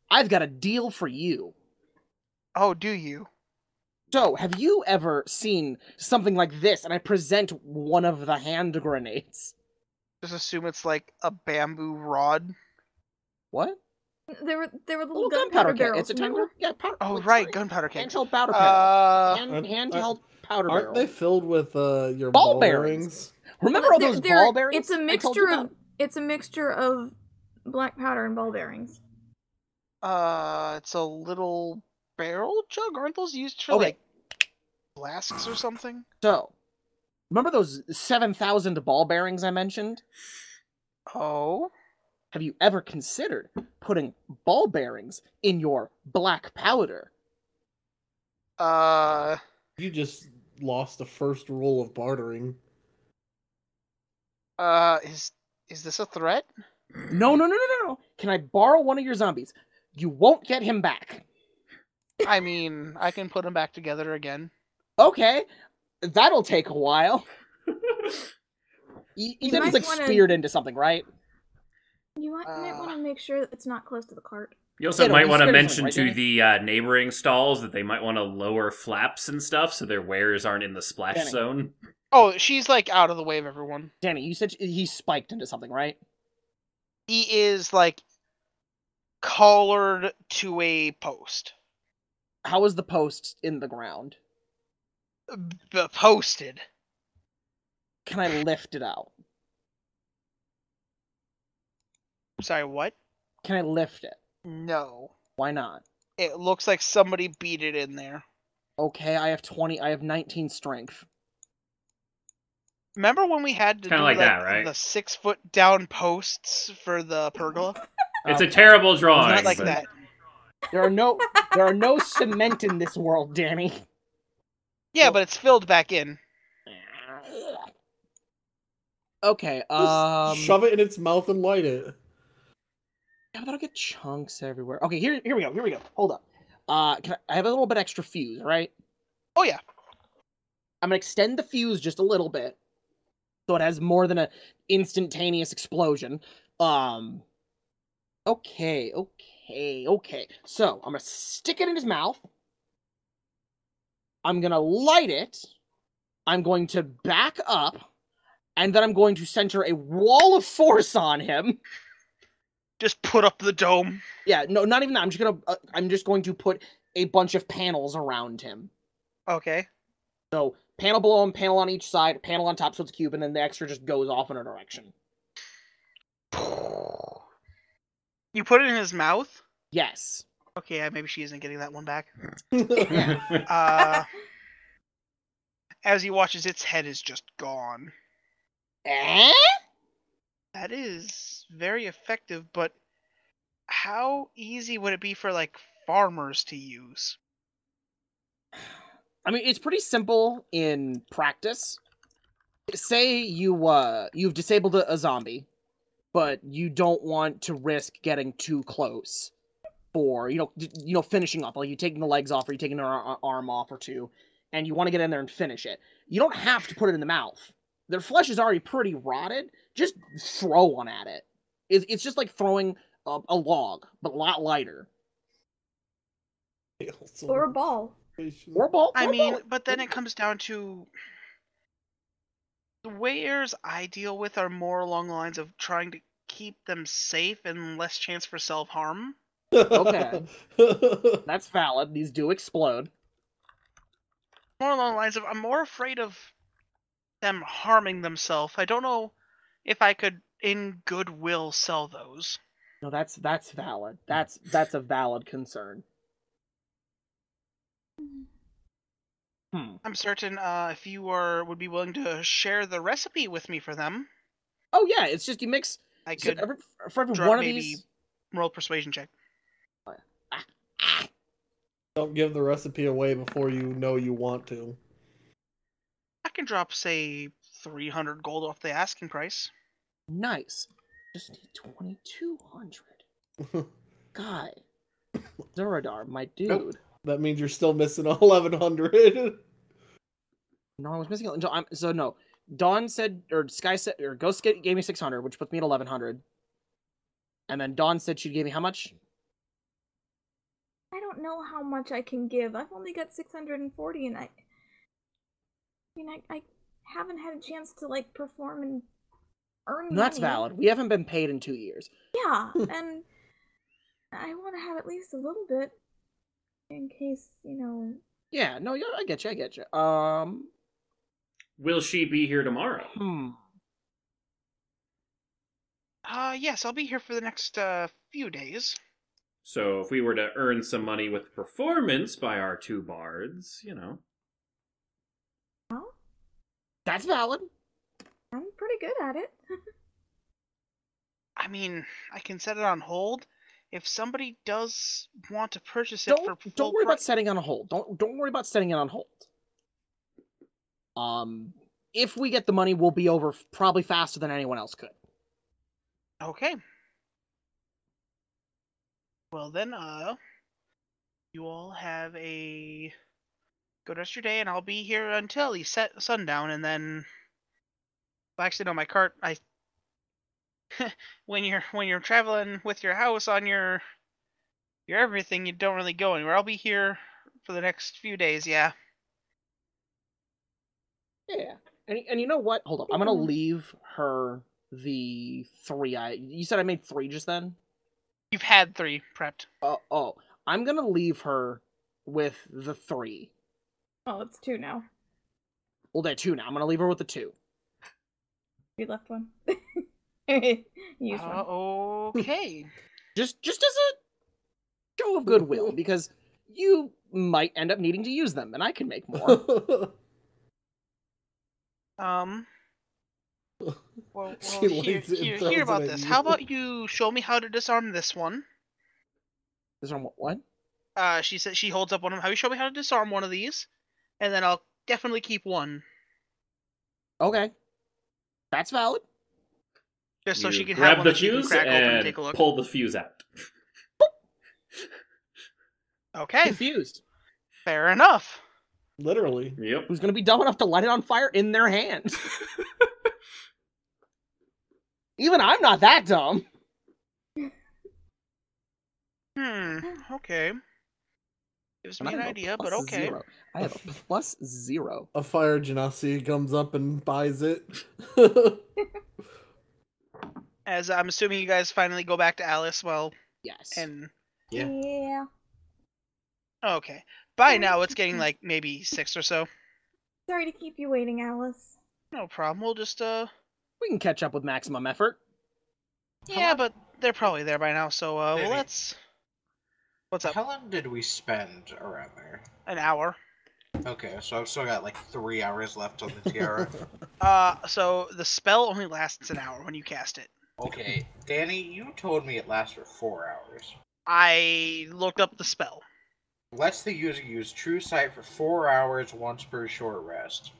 I've got a deal for you. Oh, do you? So, have you ever seen something like this? And I present one of the hand grenades. Just assume it's like a bamboo rod. What? There were A little little gunpowder kit. barrels. It's a remember? tangle. Yeah, powder. Oh, it's right, fine. gunpowder can. Handheld powder barrel. Aren't- Handheld powder Aren't barrel. they filled with your Ball ball bearings? bearings? Remember all They're- those they're- ball bearings? It's a I told you mixture of about? black powder and ball bearings. It's a little barrel jug. Aren't those used for Okay. like flasks or something? So, remember those 7,000 ball bearings I mentioned? Oh, Have you ever considered putting ball bearings in your black powder? You just lost the first rule of bartering. is this a threat? No. Can I borrow one of your zombies? You won't get him back. I mean, I can put them back together again. Okay, that'll take a while. You You said he's might like wanna- speared into something, right? You might want to make sure that it's not close to the cart. You also Yeah, no, might he's want to spinning mention something, to the neighboring stalls that they might want to lower flaps and stuff so their wares aren't in the splash Danny. zone. Oh, she's like out of the way of everyone. Danny, you said he spiked into something, right? He is like collared to a post. How is the post in the ground? Posted. Can I lift it out? Sorry, what? Can I lift it? No. Why not? It looks like somebody beat it in there. Okay, I have 19 strength. Remember when we had to Kinda do like that, right? the 6-foot down posts for the pergola? It's a terrible drawing. Not like but- that. There are no cement in this world, Danny. Yeah, but it's filled back in. Okay, Just shove it in its mouth and light it. Yeah, but that'll get chunks everywhere. Okay, here we go. Hold up. I have a little bit extra fuse, right? Oh yeah. I'm gonna extend the fuse just a little bit, so it has more than an instantaneous explosion. Okay. So I'm gonna stick it in his mouth. I'm gonna light it. I'm going to back up, and then I'm going to center a wall of force on him. Just put up the dome. Yeah, no, not even that. I'm just going to put a bunch of panels around him. Okay. So panel below him, panel on each side, panel on top, so it's a cube, and then the extra just goes off in a direction. You put it in his mouth? Yes. Okay, maybe she isn't getting that one back. Yeah. As he watches, its head is just gone. Eh? That is very effective, but how easy would it be for, like, farmers to use? I mean, it's pretty simple in practice. Say you've disabled a zombie, but you don't want to risk getting too close for, finishing up. Like, you taking the legs off, or you taking an arm off or two, and you want to get in there and finish it. You don't have to put it in the mouth. Their flesh is already pretty rotted. Just throw one at it. It's just like throwing a log, but a lot lighter. Or a ball. Or a ball. I mean, but then it comes down to the wares I deal with are more along the lines of trying to keep them safe and less chance for self-harm. Okay. That's valid. These do explode. More along the lines of I'm more afraid of them harming themselves. I don't know if I could, in goodwill, sell those. No, that's valid. That's a valid concern. I'm certain if you would be willing to share the recipe with me for them, Oh yeah, it's just you mix. I So could for every drop one of maybe these. roll persuasion check. Don't give the recipe away before you know you want to. I can drop, say, 300 gold off the asking price. Nice. Just need 2,200. Guy. Duradar, my dude. Nope. That means you're still missing 1,100. No, I was missing. So no. Dawn said, or Sky said, or Ghost gave me 600, which puts me at 1,100. And then Dawn said she gave me how much? I don't know how much I can give. I've only got 640, and I haven't had a chance to, like, perform and earn money. That's valid. We haven't been paid in 2 years. Yeah, and I want to have at least a little bit in case, Yeah, no, yeah, I get you. Will she be here tomorrow? Yes, I'll be here for the next few days. So if we were to earn some money with performance by our two bards, That's valid. I'm pretty good at it. I mean, I can set it on hold. If somebody does want to purchase it for full Don't worry about price. setting it on hold. Don't worry about setting it on hold. If we get the money, we'll be over probably faster than anyone else could. Okay. Well then, you all have a good rest of your day, and I'll be here until at least sundown, and then. Well, actually, no, my cart. When you're traveling with your house on your everything, you don't really go anywhere. I'll be here for the next few days. Yeah. Yeah. And you know what? Hold on. I'm gonna leave her the 3. You said I made 3 just then? You've had 3 prepped. Oh. I'm gonna leave her with the 3. Oh, it's 2 now. Well, there 2 now. I'm gonna leave her with the 2. You left one. Use one. Okay. Just as a show of goodwill, because you might end up needing to use them, and I can make more. Well, She here, lights it and here, throws hear it about at this. you. How about you show me how to disarm this one? Disarm what? She said she holds up one of them. How you show me how to disarm one of these, and then I'll definitely keep one, Okay. That's valid. just so You she can grab have one the that she can fuse crack open and and take a look. pull the fuse out. Okay, Confused. fair enough. Literally. Yep. Who's gonna be dumb enough to light it on fire in their hand? Even I'm not that dumb. Okay. Gives And me I an have a idea, but plus okay. 0. I have a plus 0. A fire genasi comes up and buys it. As I'm assuming you guys finally go back to Alice, Yes. and Yeah. okay. By now it's getting like maybe 6 or so. Sorry to keep you waiting, Alice. No problem. We'll just We can catch up with maximum effort. yeah, but they're probably there by now. So well, Maybe. let's. What's up? How long did we spend around there? An hour. Okay, so I've still got like 3 hours left on the tiara. So the spell only lasts an hour when you cast it. Okay, Danny, you told me it lasts for 4 hours. I looked up the spell. Lets the user use True Sight for 4 hours once per short rest.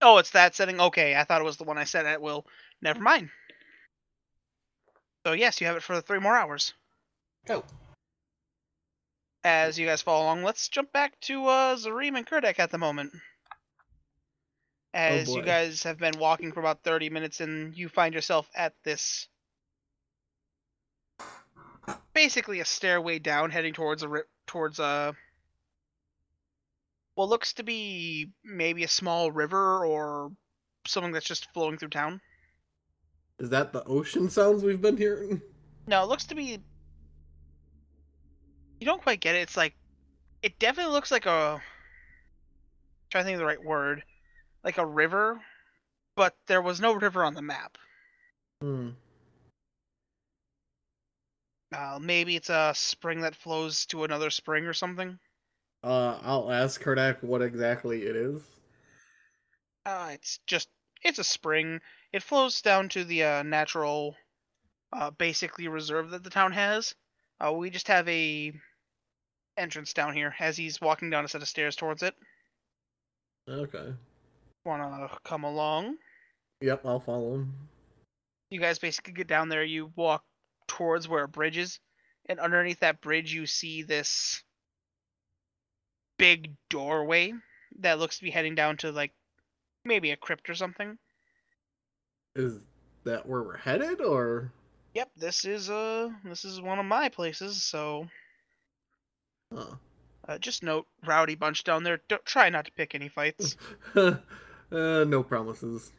Oh, it's that setting. Okay, I thought it was the one I set at will. Never mind. So yes, you have it for 3 more hours. Go. As you guys follow along, let's jump back to Zareem and Kurdek at the moment. As you boy. guys have been walking for about 30 minutes, and you find yourself at this basically a stairway down, heading towards what looks to be maybe a small river or something that's just flowing through town. Is that the ocean sounds we've been hearing? No, it looks to be. You don't quite get it. It's like it definitely looks like a. Trying to think of the right word, like a river, but there was no river on the map. Maybe it's a spring that flows to another spring or something. I'll ask Kurdak what exactly it is. It's a spring. It flows down to the natural, basically reserve that the town has. We just have a entrance down here as he's walking down a set of stairs towards it. Okay. Wanna come along? Yep, I'll follow him. You guys basically get down there. You walk towards where a bridge is, and underneath that bridge you see this big doorway that looks to be heading down to like maybe a crypt or something. Is that where we're headed, or? Yep, this is one of my places, so Huh. just note rowdy bunch down there. Don't try not to pick any fights. No promises.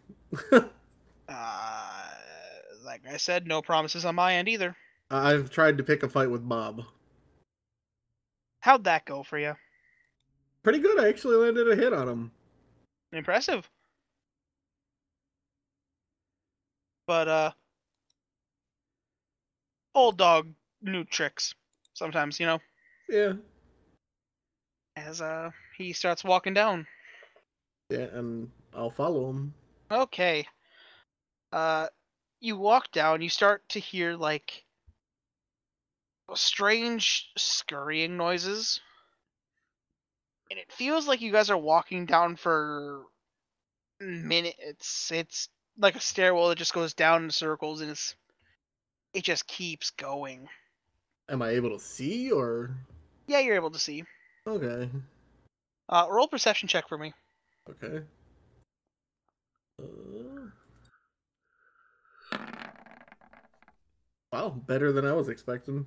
Like I said, no promises on my end either. I've tried to pick a fight with Bob. How'd that go for you? Pretty good, I actually landed a hit on him. Impressive. But old dog, new tricks. Sometimes, you know. Yeah. As he starts walking down. Yeah, and I'll follow him. Okay. You walk down, you start to hear like strange scurrying noises. And it feels like you guys are walking down for minutes. It's like a stairwell that just goes down in circles and it just keeps going. Am I able to see, or? Yeah, you're able to see. Okay. Roll perception check for me. Okay. Wow, better than I was expecting.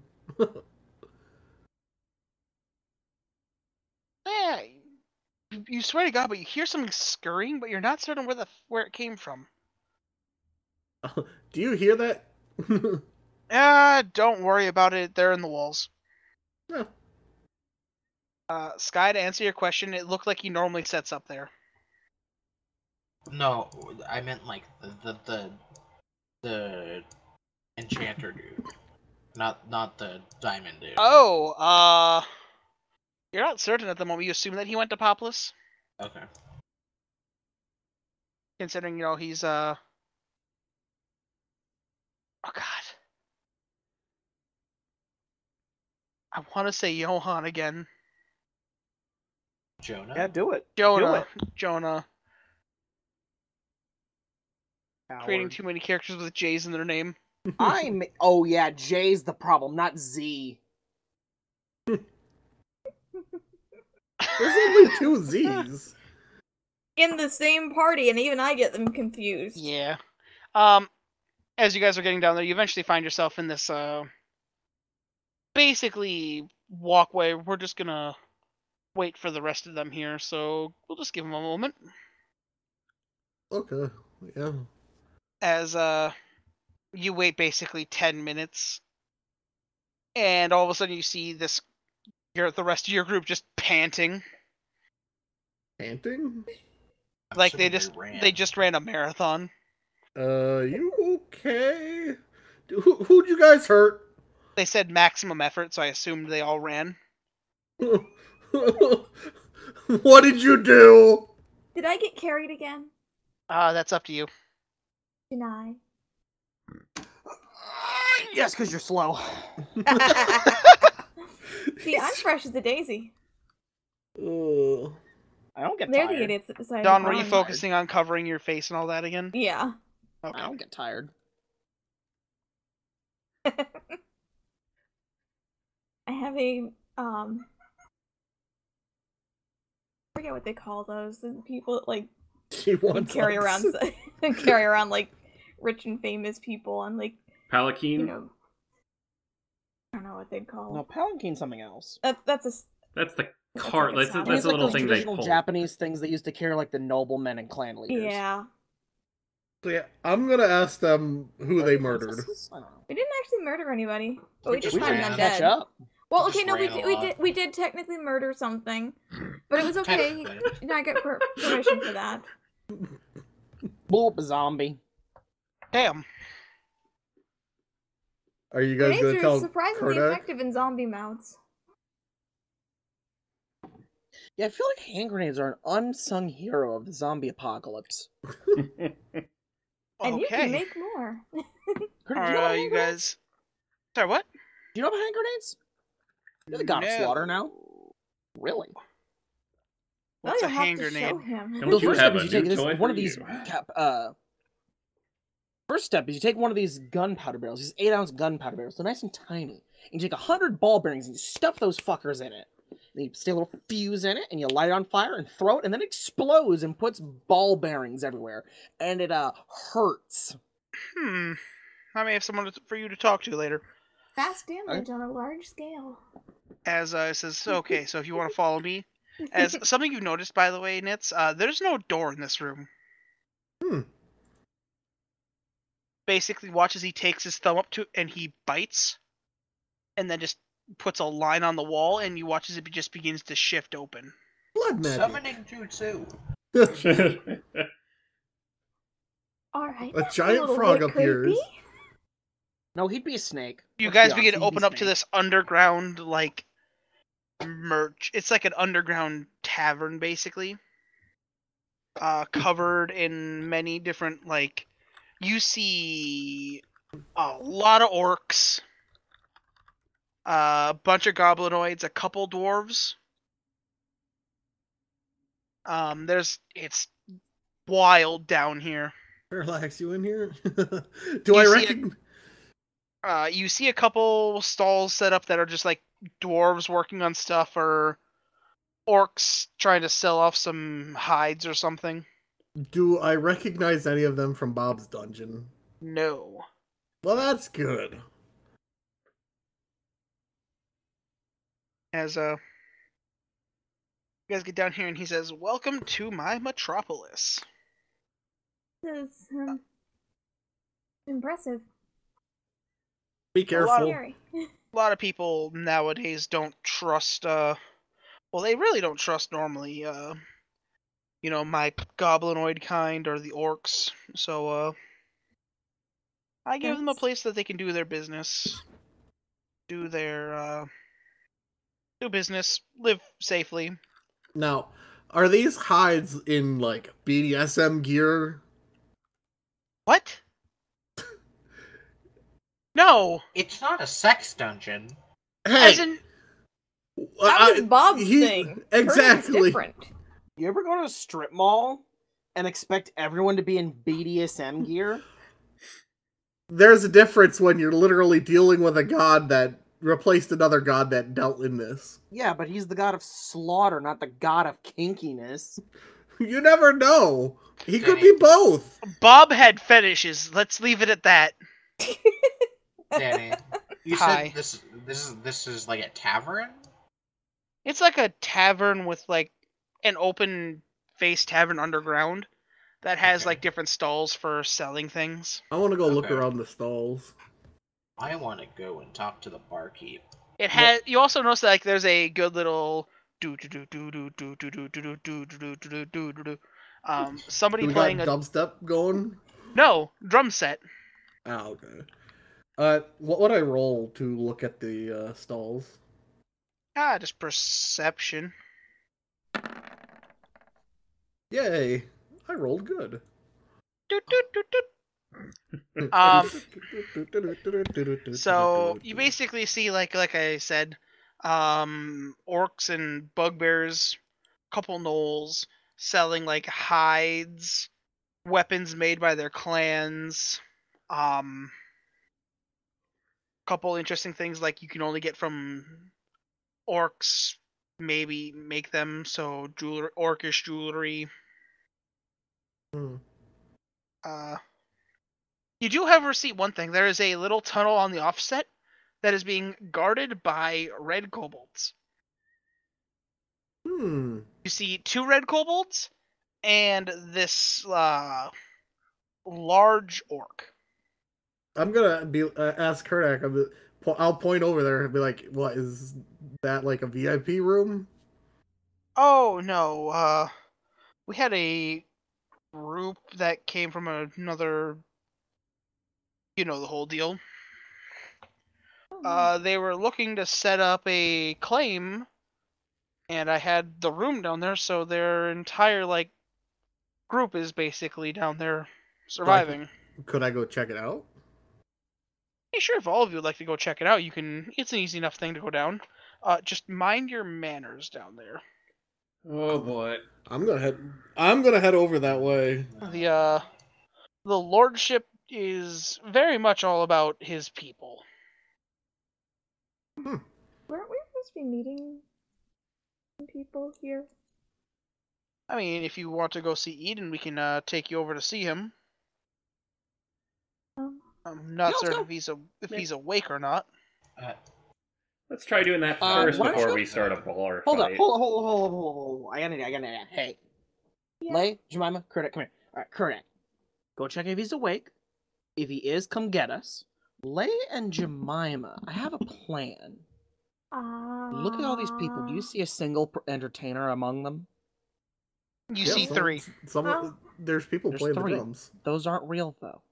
Yeah, you swear to God, but you hear something scurrying, but you're not certain where it came from. Do you hear that? Don't worry about it. They're in the walls. No. Sky, to answer your question, it looked like he normally sets up there. No, I meant like the enchanter dude, not the diamond dude. Oh, you're not certain at the moment. You assume that he went to Populous, Okay. considering he's Oh God, I want to say Johan again. Jonah. Yeah, do it. Jonah. Do it. Jonah. Creating Howard. too many characters with J's in their name. Oh yeah, J's the problem, not Z. There's only 2 Z's. In the same party, and even I get them confused. Yeah. As you guys are getting down there, you eventually find yourself in this basically walkway. We're just gonna wait for the rest of them here, so we'll just give them a moment. Okay, yeah. As you wait basically 10 minutes, and all of a sudden you see the rest of your group just panting. Panting? Like they just ran a marathon. You okay? Who'd you guys hurt? They said maximum effort, so I assumed they all ran. What did you do? Did I get carried again? That's up to you. Did I? Yes, because you're slow. See, I'm fresh as a daisy. I don't get They're tired. the idiots that decided Dawn, to were you run. focusing on covering your face and all that again? Yeah. Okay. I don't get tired. I have a I forget what they call those. The people that like She wants carry us. around like rich and famous people and like Palanquin? I don't know what they'd call. No, palanquin's something else. That's That's the That's cart. like a That's saddle. a It's like little those thing they traditional pull. Japanese things that used to carry like the noblemen and clan leaders. yeah. So yeah, I'm gonna ask them who they murdered. I don't know. We didn't actually murder anybody, but we We just just found ran. them Catch dead. up. Well, We okay, just no, ran a lot. we did technically murder something, but it was okay. Technically. You did not get permission for that. Blew up a zombie. Damn. Are you guys Grenades gonna are tell surprisingly Kurdak? effective in zombie mounts. Yeah, I feel like hand grenades are an unsung hero of the zombie apocalypse. And you can Okay. make more. Kurt, do you know about hand You grenades? guys. Sorry, what? Do you know about hand grenades? You're the god of slaughter now. Really? Well, What's a you'll have hand to grenade? show him. Don't The you first have step a is you new take toy this, one for of these you? First step is you take one of these gunpowder barrels, these 8-ounce gunpowder barrels. They're nice and tiny. And you take 100 ball bearings and you stuff those fuckers in it. Then you stick a little fuse in it and you light it on fire and throw it, and then it explodes and puts ball bearings everywhere. And it hurts. I may have someone for you to talk to later. Fast damage on a large scale. As it says, okay, so if you want to follow me. As something you've noticed, by the way, Nitz, there's no door in this room. Basically, watch as he takes his thumb up to and he bites, and then just puts a line on the wall, and you watch as it just begins to shift open. Blood magic. Summoning jutsu. Alright. A giant frog appears. No, he'd be a snake. You Let's guys be begin honest, to he'd be open up to snake. this underground, like, merch. It's like an underground tavern, basically. Covered in many different, like, you see a lot of orcs, a bunch of goblinoids, a couple dwarves. It's wild down here. Relax, you in here? Do You I see recognize? You see a couple stalls set up that are just like dwarves working on stuff, or orcs trying to sell off some hides or something. Do I recognize any of them from Bob's dungeon? No. Well, that's good. As You guys get down here, and he says, "Welcome to my metropolis." This is impressive. Be A lot of- careful. Scary. A lot of people nowadays don't trust. Well, they really don't trust normally. My goblinoid kind or the orcs. So, I give them a That's- place that they can do their business, do business, live safely. Now, are these hides in like BDSM gear? What? No. It's not a sex dungeon. Hey, As in, That was Bob's he- thing. Hers is Exactly. different. You ever go to a strip mall and expect everyone to be in BDSM gear? There's a difference when you're literally dealing with a god that replaced another god that dealt in this. Yeah, but he's the god of slaughter, not the god of kinkiness. You never know. He could Dang. be both. Bob had fetishes. Let's leave it at that. Danny, you Hi. said this is like a tavern? It's like a tavern with like an open face tavern underground that has Okay. like different stalls for selling things. I want to go look Okay. around the stalls. I want to go and talk to the barkeep. It has. You also notice that like there's a good little do do do do do do do do do do do do do do. Somebody Do we playing got a dubstep going? no drum set. Oh, okay. What would I roll to look at the stalls? Just perception. Yay! I rolled good. Doot, doot, doot, doot. So you basically see like I said, orcs and bugbears, couple gnolls selling like hides, weapons made by their clans, couple interesting things like you can only get from orcs, maybe make them, so orcish jewelry. Hmm. You do have receipt one thing. There is a little tunnel on the offset that is being guarded by red kobolds. Hmm. You see 2 red kobolds and this large orc. I'm gonna be ask Kurdak. I'll point over there and be like, "What is that? Like a VIP room?" Oh no, we had a group that came from another, the whole deal. They were looking to set up a claim, and I had the room down there, so their entire group is basically down there surviving. Could I go check it out? Hey, sure, if all of you would like to go check it out, you can. It's an easy enough thing to go down. Just mind your manners down there. Oh boy. I'm gonna head over that way. The lordship is very much all about his people. Weren't we supposed to be meeting some people here? I mean, if you want to go see Eden, we can take you over to see him. I'm not let's certain go. if he's awake or not. Let's try doing that why first don't before you- we start a bar Hold fight. up, hold up. I got it. Hey. Yeah. Lay, Jemima, Kurdak, come here. Alright, Kurdak. Go check if he's awake. If he is, come get us. Lay and Jemima, I have a plan. Look at all these people. Do you see a single entertainer among them? You Yeah, see 3. Oh. There's people There's playing 3. the drums. Those aren't real, though.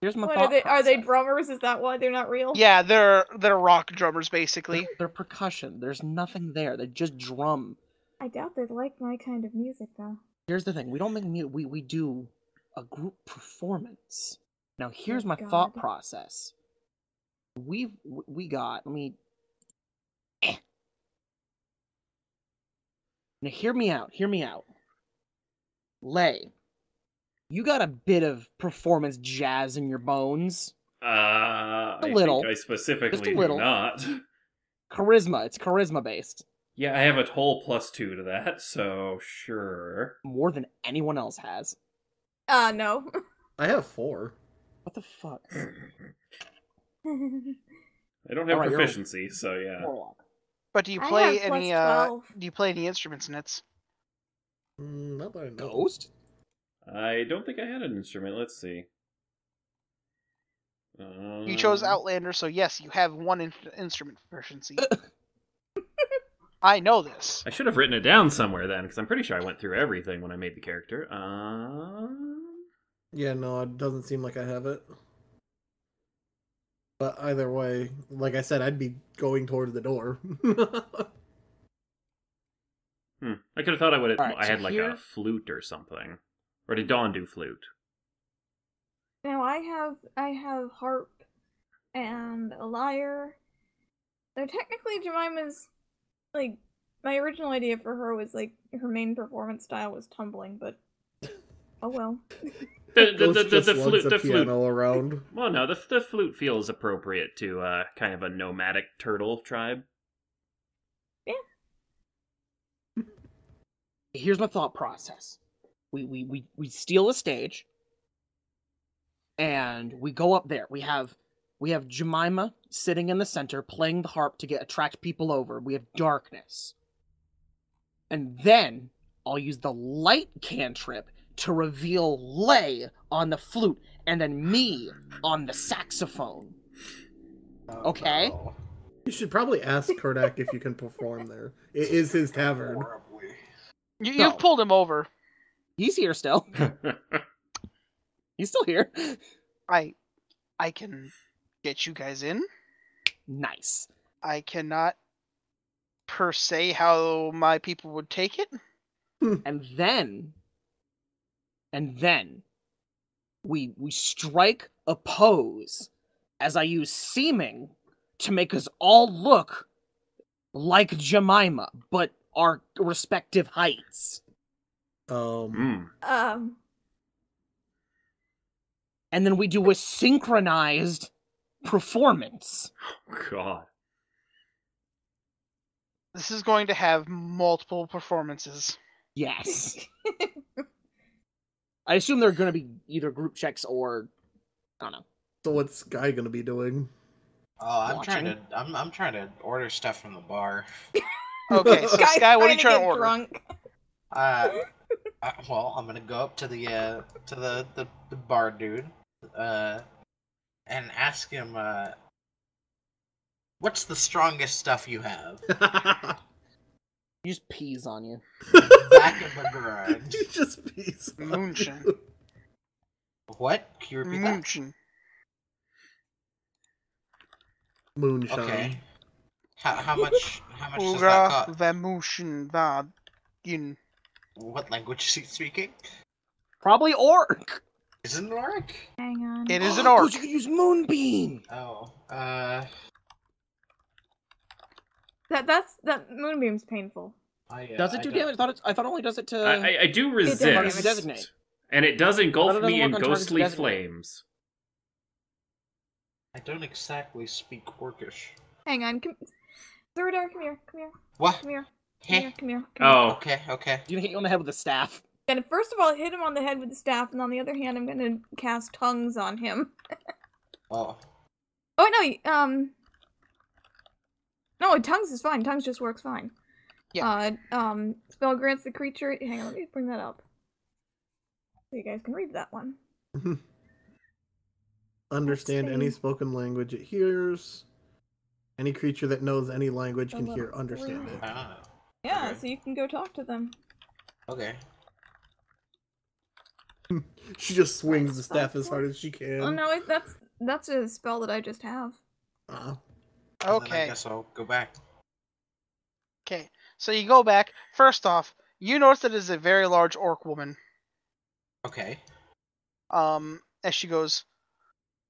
Here's my What thought are they process. drummers? Is that why they're not real? Yeah, they're rock drummers basically. They're percussion. There's nothing there. They just drum. I doubt they'd like my kind of music though. Here's the thing. We don't make music. We do a group performance. Now, here's Oh, my God. thought process. We got. Let me. Now, hear me out. Hear me out. Lay, you got a bit of performance jazz in your bones. I little. think I specifically Just a little. do not. Charisma. It's charisma based. Yeah, I have a whole +2 to that, so sure. More than anyone else has. No. I have 4. What the fuck? I don't have Alright, you're- proficiency, so yeah. Warlock. But do you I play have plus any 12. do you play any instruments, Nitz? Not that I know. Ghost? I don't think I had an instrument. Let's see. You chose Outlander, so yes, you have one instrument proficiency. I know this. I should have written it down somewhere then, because I'm pretty sure I went through everything when I made the character. Yeah, no, it doesn't seem like I have it. But either way, like I said, I'd be going towards the door. I could have thought I would have. Alright, I so had like here- a flute or something. Or did Dawn do flute? Now I have harp and a lyre. So technically Jemima's like my original idea for her was like her main performance style was tumbling, but oh well. Ghost just The lugs flute. a The flute. piano around. Well, no, the flute feels appropriate to kind of a nomadic turtle tribe. Here's my thought process. We steal a stage, and we go up there. We have Jemima sitting in the center playing the harp to attract people over. We have darkness. And then I'll use the light cantrip to reveal Lay on the flute, and then me on the saxophone. Okay? No. You should probably ask Kodak if you can perform there. It is his tavern. Horribly. You've No. pulled him over. He's here still. He's still here. I can get you guys in. Nice. I cannot per se how my people would take it. And then we strike a pose as I use seeming to make us all look like Jemima, but our respective heights. Mm. And then we do a synchronized performance. God. This is going to have multiple performances. Yes. I assume they're going to be either group checks or I don't know. So what's Guy gonna be doing? Oh, I'm Watching. trying to order stuff from the bar. Okay, so Guy's Sky, what are you trying to get order? drunk. Well, I'm gonna go up to the bar dude, and ask him, what's the strongest stuff you have? He just pees on you. Back in the garage. He just pees on Moonshine. you. What? Can you repeat that? Moonshine. Moonshine. Okay. How much does that Ura cost? Vamushin Vagin. What language is he speaking? Probably orc. Is it an orc? Hang on. It is an orc. You can use Moonbeam. Oh, That moonbeam's painful. Does it do damage? I thought it only does it to. I do does. resist. Designate. And it does But engulf it doesn't me in work on targets ghostly designated. flames. I don't exactly speak orcish. Hang on. Zoradar, come here. What? Come here. Hey. Come here. Oh, Okay. You hit you on the head with a staff. And first of all, hit him on the head with the staff, and on the other hand, I'm gonna cast tongues on him. Oh. Oh no, no, tongues is fine. Tongues just works fine. Yeah. Spell grants the creature. Hang on, let me bring that up. So you guys can read that one. Understand any spoken language it hears. Any creature that knows any language can hear, level understand 3. it. Ah. Yeah, Okay. so you can go talk to them. Okay. She just swings the staff as hard as she can. Oh no, that's a spell that I just have. Ah. Then I Okay. guess I'll go back. Okay. So you go back. First off, you notice that it is a very large orc woman. Okay. As she goes,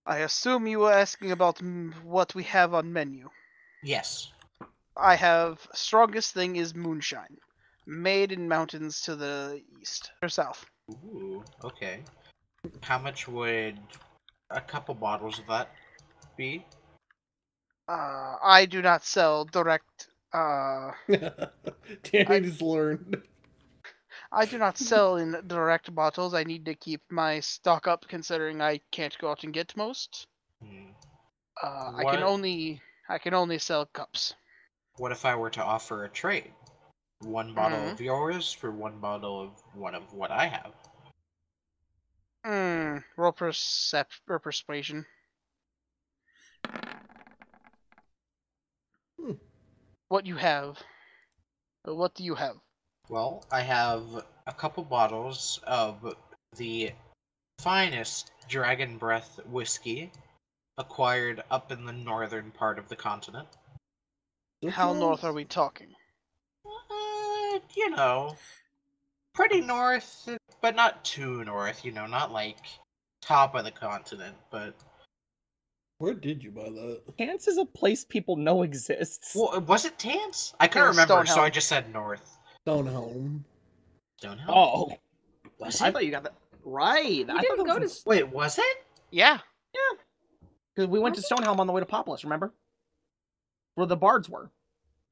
I assume you were asking about what we have on menu. Yes. I have strongest thing is moonshine, made in mountains to the east or south. Ooh. Okay. How much would a couple bottles of that be? I do not sell direct. Danny's learned. I do not sell in direct bottles. I need to keep my stock up, considering I can't go out and get most. Hmm. I What? can only sell cups. what if I were to offer a trade? One bottle of yours for one bottle of what I have. Roll persuasion. What you have? What do you have? Well, I have a couple bottles of the finest Dragon Breath whiskey acquired up in the northern part of the continent. How north are we talking? You know, pretty north, but not too north, you know, not like top of the continent, but... Where did you buy that? Tance is a place people know exists. Well, was it Tance? I couldn't remember, so I just said north. Stonehelm. Stonehelm? Oh. Was I it? thought you got that. Right. I didn't thought go to... Wait, was it? Yeah. Yeah. Because we went to Stonehelm on the way to Populous, remember? Where the bards were.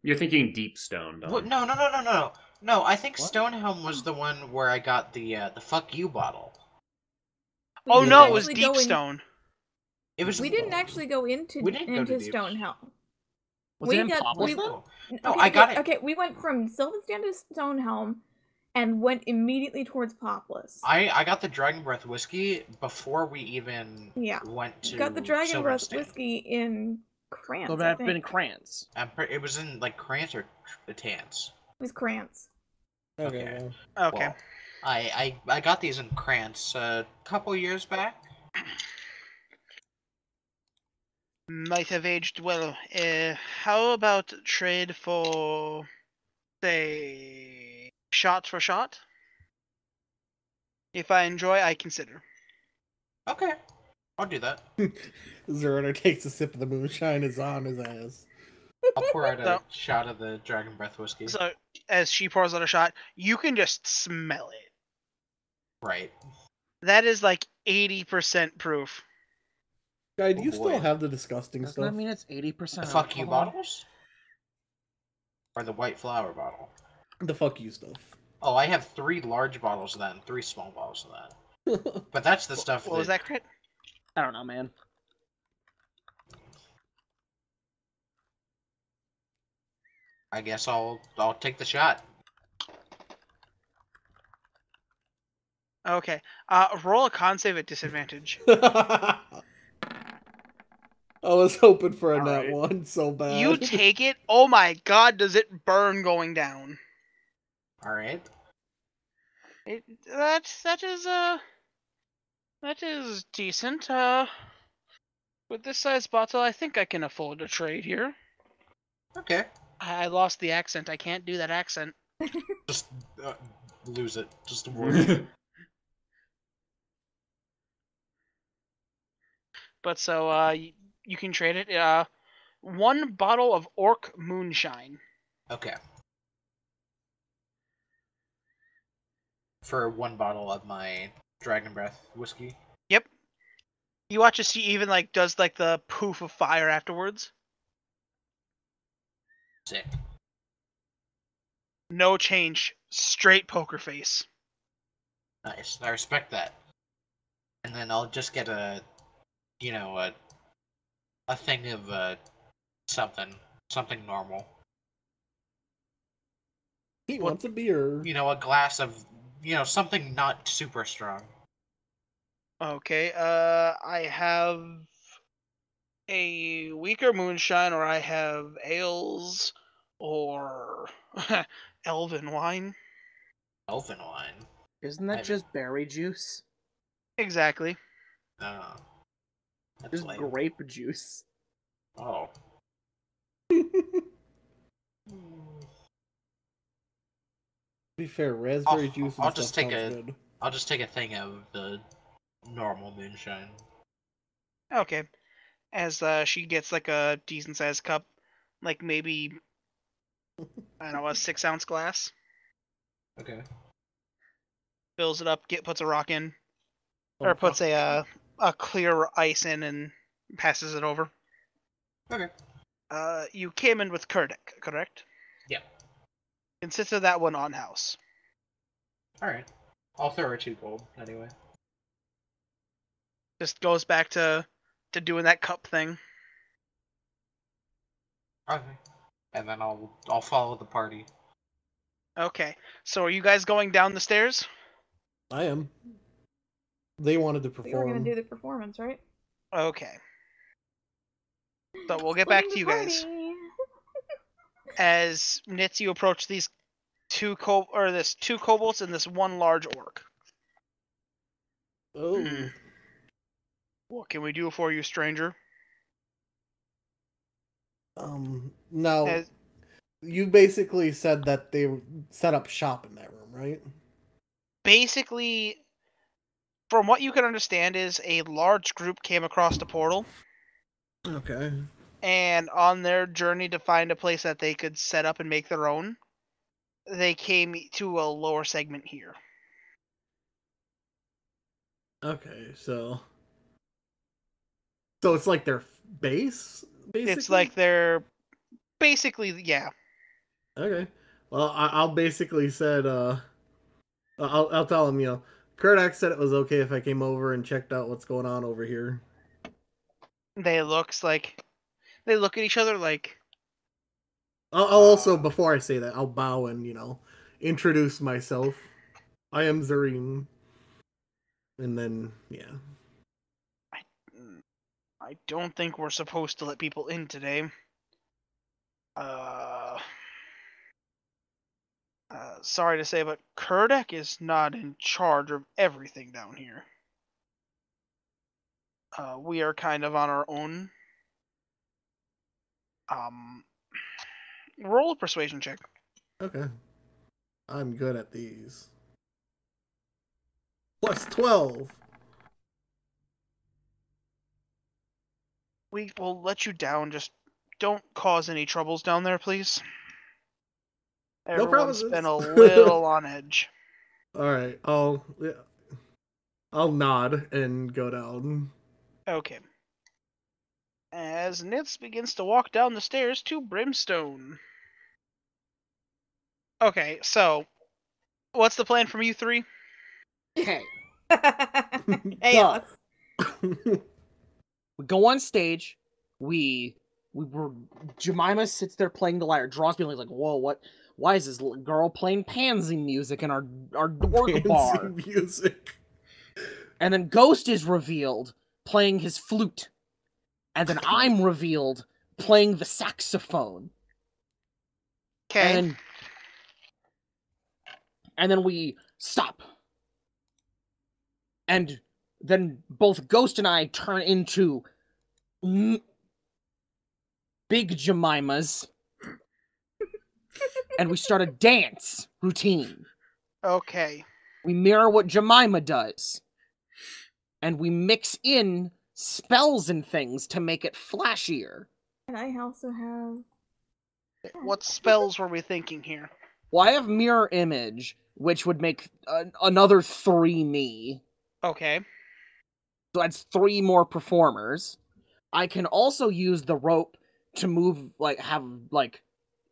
You're thinking Deep Stone, Don. Well, no. No, I think What? Stonehelm was the one where I got the fuck you bottle. Oh We no, didn't it was actually go in- Deepstone. It was. We didn't actually go into Stonehelm. Was it in got- Populous? we- No, Okay, I got okay, it. Okay, we went from Sylvanstand to Stonehelm and went immediately towards Populous. I got the Dragon Breath whiskey before we even went to. Got the Dragon Breath Sylvanstand. whiskey in Krantz. So it had been Krantz. It was in like Krantz or Tance. It was Krantz. Okay. Okay. Well, I got these in Krantz a couple years back. Might have aged well. How about trade for, say, shot for shot? If I enjoy, I consider. Okay, I'll do that. Zerner takes a sip of the moonshine, is on his ass. I'll pour out a shot of the Dragon Breath whiskey. So, as she pours out a shot, you can just smell it. Right. That is like 80% proof. Guy, do you boy. still have the disgusting Doesn't stuff? that mean it's 80%? The fuck you alcohol? bottles? Or the white flower bottle? The fuck you stuff. Oh, I have 3 large bottles of that and 3 small bottles of that. But that's the stuff What was that, Crit? I don't know, man. I guess I'll take the shot. Okay. Roll a con save at disadvantage. I was hoping for a All nat right. one so bad. You take it. Oh my god, does it burn going down? Alright. That is decent. With this size bottle, I think I can afford a trade here. Okay. I lost the accent. I can't do that accent. Just lose it. Just avoid it. But so you can trade it. 1 bottle of Orc Moonshine. Okay. For 1 bottle of my Dragon Breath whiskey. Yep. You watch as she even does the poof of fire afterwards. Sick. No change. Straight poker face. Nice. I respect that. And then I'll just get a thing of something normal. He wants a beer. A glass of something not super strong. Okay. I have a weaker moonshine, or I have ales, or elven wine. Elven wine. Isn't that just berry juice? Exactly. That's Just lame. grape juice. Oh. To be fair, raspberry juice and I'll stuff just take sounds good. I'll just take a thing of the normal moonshine. Okay. As she gets a decent sized cup, maybe I don't know, a 6-ounce glass. Okay. Fills it up, puts a rock in, or puts a clear ice in and passes it over. Okay. You came in with Kurdik, correct? Yeah. Consider that one on house. Alright. I'll throw her 2 gold anyway. Just goes back to doing that cup thing. Okay. and then I'll follow the party. Okay. So are you guys going down the stairs? I am. They wanted to We were gonna perform. do the performance, right? Okay. So we'll get Splitting back to the you guys. party. As Nitz, you approach these two kobolds and this one large orc. Oh. What can we do for you, stranger? Now, As, you basically said that they set up shop in that room, right? basically, from what you can understand, is a large group came across the portal, Okay. and on their journey to find a place that they could set up and make their own, they came to a lower segment here. Okay, so it's like their base, basically? It's like they're basically, yeah. Okay. Well, I'll basically said, I'll tell him, Kurdak said it was okay if I came over and checked out what's going on over here. They look at each other like. I'll also, before I say that, I'll bow and, introduce myself. I am Zareen. And then, yeah. I don't think we're supposed to let people in today. Sorry to say, but Kurdak is not in charge of everything down here. We are kind of on our own. Roll a persuasion check. Okay. I'm good at these. Plus 12. We will let you down. Just don't cause any troubles down there, please. No Everyone's promises. been a little on edge. Alright, I'll nod and go down. Okay. As Nitz begins to walk down the stairs to Brimstone. Okay, so what's the plan from you three? Okay. Hey, Alex. We go on stage. We were Jemima sits there playing the lyre. Draws me like, whoa, what? Why is this little girl playing pansy music in our orc bar? Music. And then Ghost is revealed playing his flute. And then I'm revealed playing the saxophone. Okay. And then we stop. And then both Ghost and I turn into big Jemimas. And we start a dance routine. Okay. We mirror what Jemima does. And we mix in spells and things to make it flashier. And I also have... What spells were we thinking here? Well, I have mirror image, which would make another 3 me. Okay. So that's 3 more performers. I can also use the rope to move, have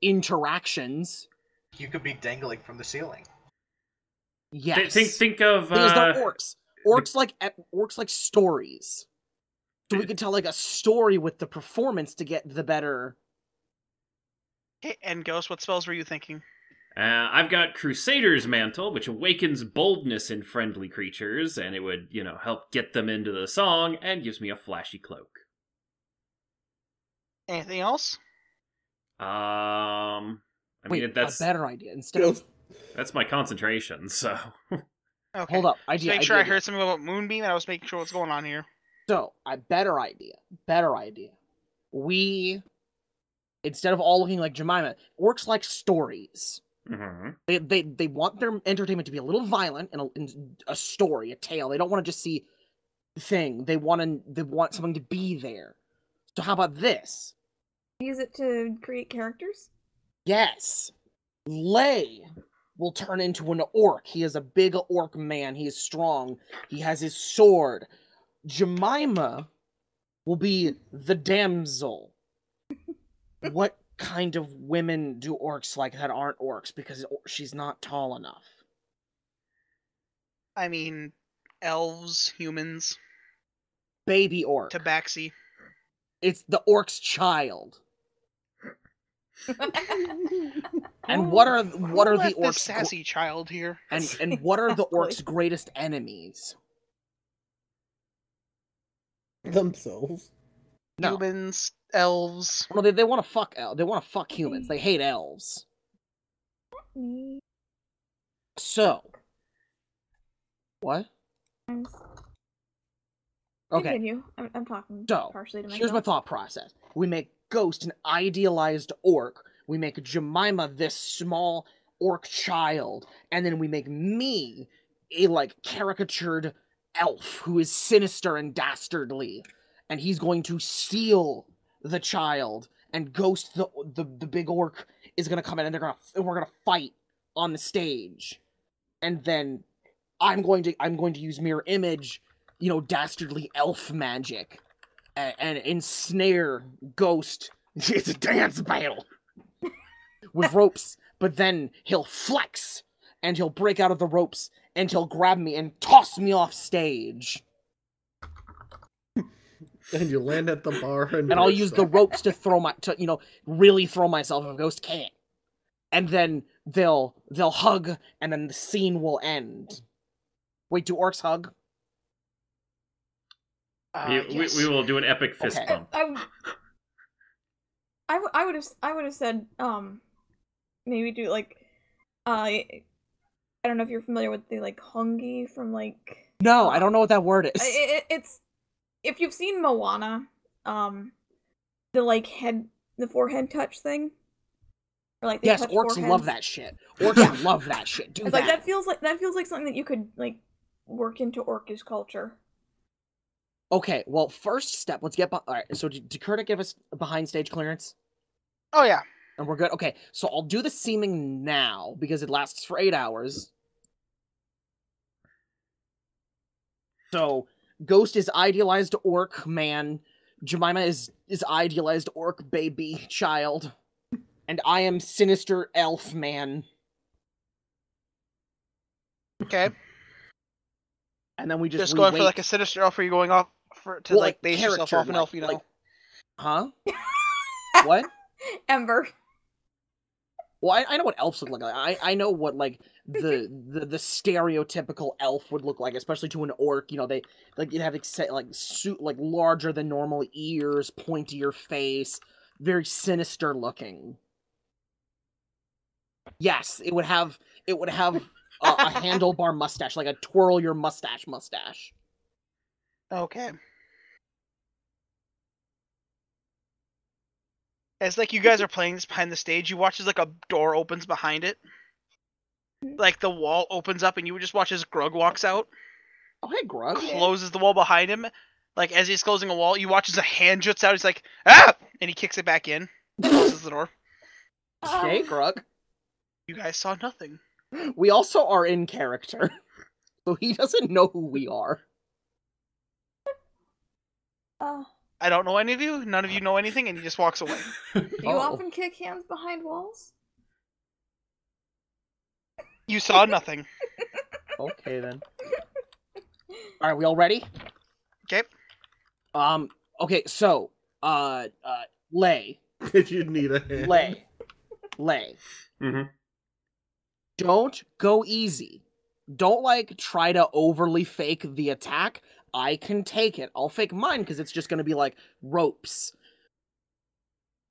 interactions. You could be dangling from the ceiling. Yes. Think of because they're orcs. Orcs like stories. So we could tell a story with the performance to get the better. Okay, and Ghost, what spells were you thinking? I've got Crusader's Mantle, which awakens boldness in friendly creatures, and it would, help get them into the song, and gives me a flashy cloak. Anything else? I mean, that's a better idea. Instead of that's my concentration. So Okay. hold up, Just make sure I heard something about Moonbeam, and I was making sure what's going on here. So, better idea. We, instead of all looking like Jemima, orcs like stories. Mm-hmm. They want their entertainment to be a little violent and a story, a tale. They don't want to just see the thing. They want something to be there. So how about this? Use it to create characters? Yes. Lay will turn into an orc. He is a big orc man. He is strong. He has his sword. Jemima will be the damsel. What kind of women do orcs like that aren't orcs? Because she's not tall enough. I mean, elves, humans, Baby orc. tabaxi. It's the orc's child. And what are the This orcs' sassy child here? and what are the orcs' Exactly. greatest enemies? Themselves. No, Humans, elves. no, they want to fuck they want to fuck humans. They hate elves. So, what? Okay, Continue. I'm talking so partially to myself. here's my thought process. We make Ghost an idealized orc. We make Jemima this small orc child, and then we make me a like caricatured elf who is sinister and dastardly, and he's going to steal the child. And Ghost, the big orc, is gonna come in, and we're gonna fight on the stage, and then I'm going to use mirror image, dastardly elf magic, and ensnare Ghost. It's a dance battle with ropes, but then he'll flex and he'll break out of the ropes and he'll grab me and toss me off stage. And you land at the bar, and I'll use the ropes to really throw myself if Ghost can't. And then they'll hug, and then the scene will end. Wait, do orcs hug? Yes. We will do an epic fist Okay. bump. I would have said maybe do like I don't know if you're familiar with the like hungy from like No, I don't know what that word is. it's if you've seen Moana, the like the forehead touch thing. Or, like, they Yes, touch orcs foreheads. love that shit. Orcs love that shit. Do It's that. like that feels like something that you could like work into orcish culture. Okay, well, first step, let's get... Alright, so did Kurta give us behind stage clearance? Oh yeah. And we're good? Okay, so I'll do the seaming now, because it lasts for 8 hours. So, Ghost is idealized orc man, Jemima is idealized orc baby child, and I am sinister elf man. Okay. And then we Just we going wait. for like a sinister elf, or are you going off to Well, like base yourself off an elf? You know. like- Huh? What? Ember. Well, I know what elves look like. I know what like the stereotypical elf would look like, especially to an orc. They like you'd have suit like larger than normal ears, pointier face, very sinister looking. Yes, it would have a handlebar mustache, like a twirl your mustache. Okay. As like you guys are playing this behind the stage, you watch as like a door opens behind it. Like the wall opens up and you would just watch as Grug walks out. Oh, hey, Grug. Closes the wall behind him. Like as he's closing a wall, you watch as a hand juts out, he's like, ah! And he kicks it back in. Closes the door. Hey, Grug. You guys saw nothing. We also are in character. So he doesn't know who we are. I don't know any of you, none of you know anything, and he just walks away. Do you Oh. often kick hands behind walls? You saw nothing. Okay, then. Alright, we all ready? Okay. Okay, so, Lay. Did you need a hand? Lay. Mm-hmm. Don't go easy. Don't, like, try to overly fake the attack. I can take it. I'll fake mine, because it's just gonna be, like, ropes.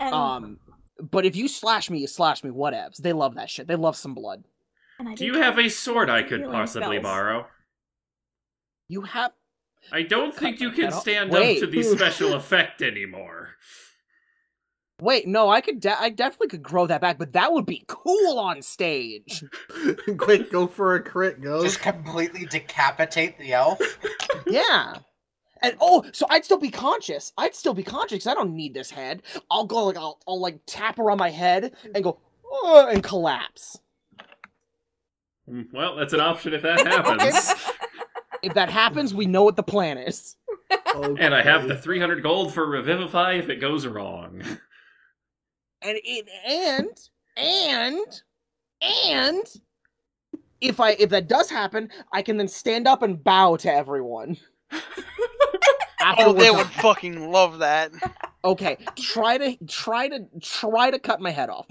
And, But if you slash me, whatevs. They love that shit. They love some blood. and I Do you did have a cast sword I could healing possibly spells. borrow? You have... I don't think you can that off. stand Wait. up to the special effect anymore. Wait, no, I definitely could grow that back, but that would be cool on stage. Quick, go for a crit, Ghost. Just completely decapitate the elf. Yeah. And so I'd still be conscious. Because I don't need this head. I'll go like I'll like tap around my head and go and collapse. Well, that's an option if that happens. If that happens, we know what the plan is. Okay. And I have the 300 gold for Revivify if it goes wrong. And if that does happen, I can then stand up and bow to everyone. Oh, they would fucking love that. Okay, try to cut my head off.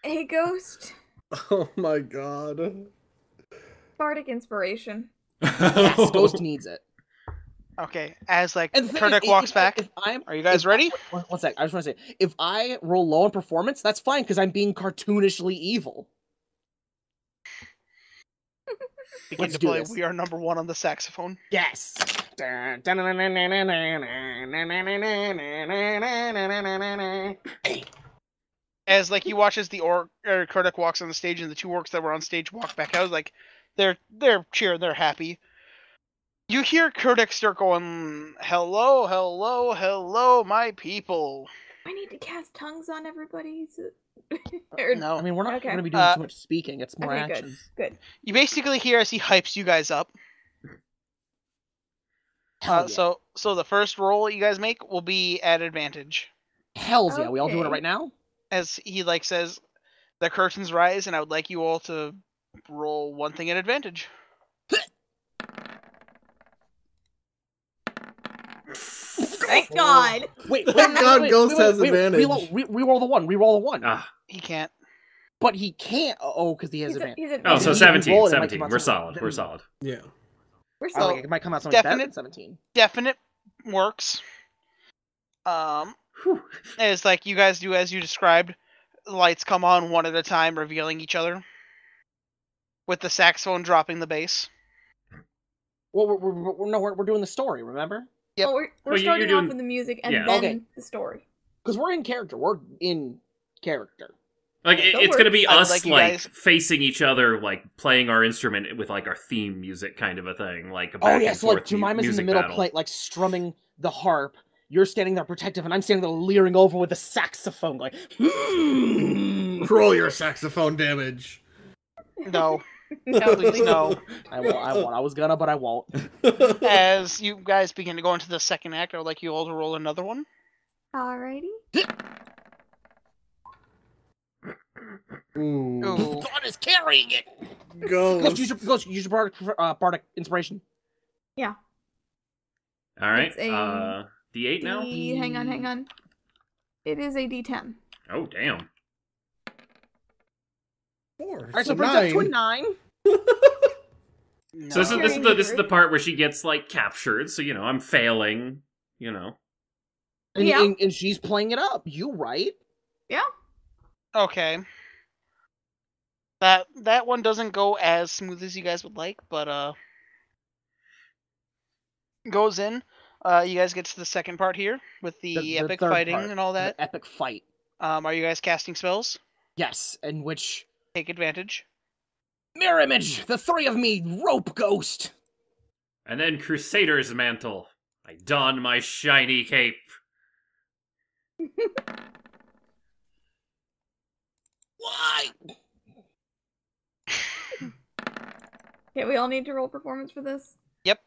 Hey, Ghost. Oh my god. Bardic inspiration. Yes, Ghost needs it. Okay, as like And the thing Kurdik is, walks if back. Are you guys ready? One sec. I just want to say, if I roll low on performance, that's fine because I'm being cartoonishly evil. Begin Let's to do play this. We Are Number One on the saxophone. Yes. As like you watch as the Kurdik walks on the stage and the two orcs that were on stage walk back out, like they're cheering, they're happy. You hear Kurdik start going, "Hello, hello, hello, my people." I need to cast tongues on everybody. No. I mean, we're not Okay. going to be doing too much speaking. It's more Okay, actions. good. You basically hear as he hypes you guys up. Hell yeah. So the first roll you guys make will be at advantage. Hells yeah. We all doing it Okay. right now? As he like says, the curtains rise, and I would like you all to roll one thing at advantage. Thank God. Wait, Thank God Ghost has advantage. Reroll the one. Reroll the one. Ah. He can't. But he can't. Oh, because he has advantage. He's Oh, so If he 17. roll it, it might 17. come out We're something- solid. We're solid. Yeah. We're I still. think it might come out something better than Definite. 17. Definite works. As like you guys do as you described, lights come on one at a time, revealing each other. With the saxophone dropping the bass. Well, we're doing the story, remember? Yep. Well, we're Well, starting you're doing- off with the music and yeah. then Okay. the story. Because we're in character. We're in character. Like That it's gonna be works. I would us like you like guys- facing each other, like playing our instrument with like our theme music kind of a thing, like a Oh back yeah, and so like forth Jemima's in the music middle, battle. like strumming the harp. You're standing there protective, and I'm standing there leering over with the saxophone, going. Roll your saxophone damage. No. No, Please no. I won't. I was gonna, but I won't. As you guys begin to go into the second act, I would like you all to roll another one. Alrighty. Ooh. Ooh. God is carrying it. Ghost. Ghost, use your bardic inspiration. Yeah. All right, It's a D8 now. Hang on. It is a D10. Oh damn! 4. All right, so brings up to a 9. No. So this is Carrying this is it. the part where she gets like captured. So I'm failing. And, Yeah. and she's playing it up. You right? Yeah. Okay. That one doesn't go as smooth as you guys would like, but goes in. You guys get to the second part here with the epic third fighting part, and all that. The epic fight. Are you guys casting spells? Yes, in which Take advantage. mirror image, the three of me, rope ghost. And then Crusader's mantle. I don my shiny cape. Why? Okay, we all need to roll performance for this. Yep.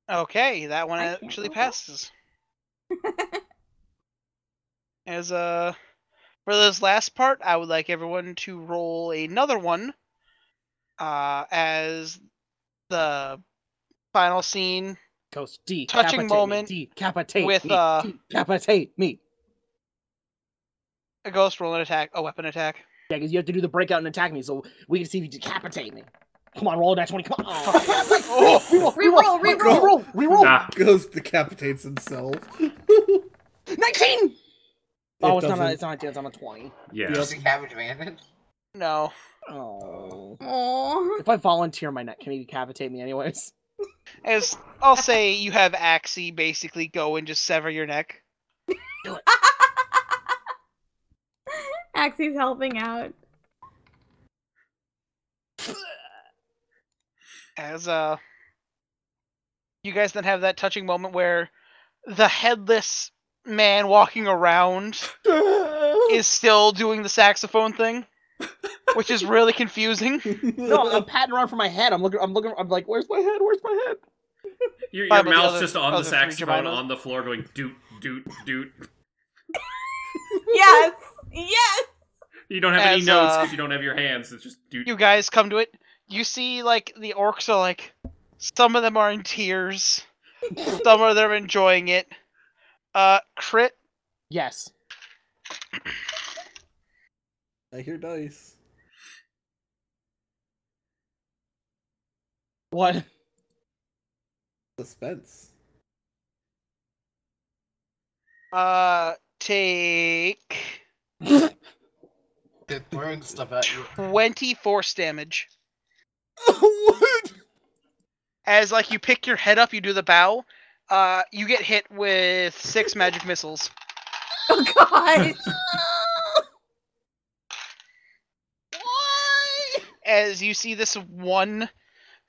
Okay, that one I can't actually roll. passes. As for this last part, I would like everyone to roll another one. As the final scene Ghost Touching decapitate moment me, decapitate with, me, decapitate me. a ghost roll an attack, a weapon attack. Yeah, because you have to do the breakout and attack me, so we can see if you decapitate me. Come on, roll that 20. Come on. Oh. Reroll. Ah, Ghost decapitates himself. 19. Oh, it's doesn't. not it's on a 20. yeah. Does he have advantage? No. Oh. Aww. If I volunteer my neck, can he decapitate me anyways? As I'll say, you have Axie basically go and just sever your neck. Axie's helping out. As you guys then have that touching moment where the headless man walking around is still doing the saxophone thing, which is really confusing. No, I'm patting around for my head. I'm like, where's my head? Where's my head? Your But the mouth's other- just on the other three saxophone Jemimas. on the floor going doot, doot, doot. Yes! Yes! You don't have any As, notes because you don't have your hands. It's just doot. You guys come to it. You see, like, the orcs are like, Some of them are in tears. Some of them are enjoying it. Crit. Yes. I hear dice. What? Suspense. Take They're throwing stuff at you. 20 force damage. What? As like you pick your head up, you do the bow. You get hit with 6 magic missiles. Oh god! Why? As you see this one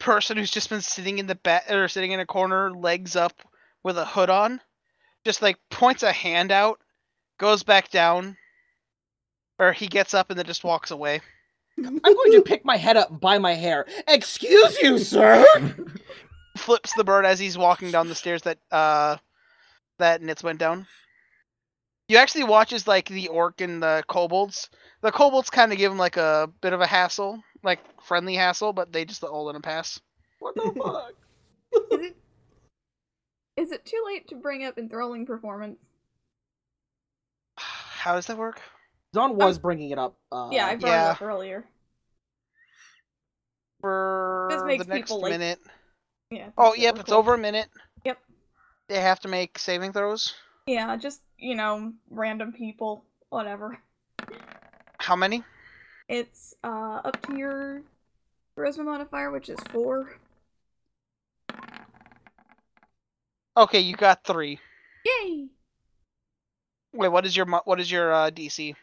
person who's just been sitting in the or sitting in a corner, legs up, with a hood on, just like points a hand out, goes back down, or he gets up and then just walks away. I'm going to pick my head up by my hair. Excuse you, sir. Flips the bird as he's walking down the stairs that Nitz went down. You actually watch as like the orc and the kobolds. The kobolds kind of give him like a bit of a hassle, like friendly hassle, but they just all let him pass. What the fuck? Is it too late to bring up enthralling performance? How does that work? Dawn was bringing it up. Yeah, I brought it up earlier. For This makes the next people, like- minute. Yeah. Oh, that's yep, really it's cool. over a minute. Yep. They have to make saving throws. Yeah, just, random people, whatever. How many? It's up to your charisma modifier, which is 4. Okay, you got 3. Yay! Wait, what is your DC?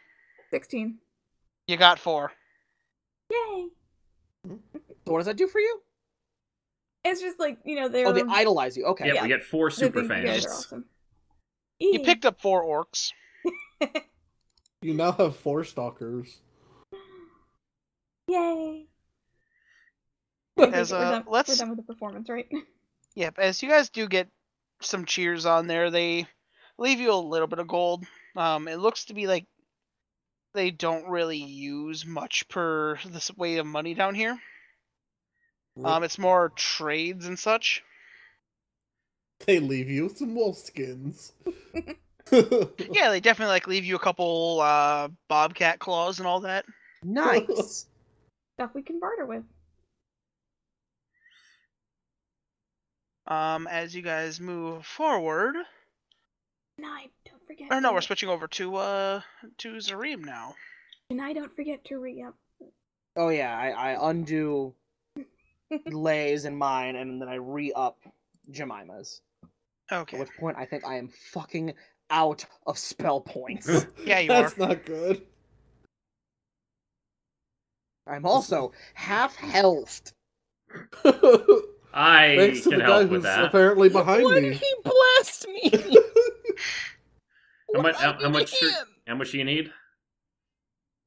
16. You got 4. Yay! So what does that do for you? It's just like, they're... Oh, they idolize you. Okay. Yeah, Yeah. we get 4 they super think you guys fans. are awesome. You Yay. picked up 4 orcs. You now have 4 stalkers. Yay! As we're done with the performance, right? Yep, as you guys do get some cheers on there, they leave you a little bit of gold. It looks to be like they don't really use much per this way of money down here. It's more trades and such. They leave you with some wolf skins. Yeah, they definitely leave you a couple bobcat claws and all that. Nice. Stuff we can barter with. As you guys move forward. And I don't forget. Oh no, we're switching over to Zareem now. And I don't forget to re-up. Oh yeah, I undo Lay's and mine, and then I re-up Jemima's. Okay. At which point I think I am fucking out of spell points. Yeah, you That's are. not good. I'm also half healthed. I Thanks to can the guy help with who's that. apparently behind Why me. did he blast me? How much? What did I How do much? to him? How much do you need?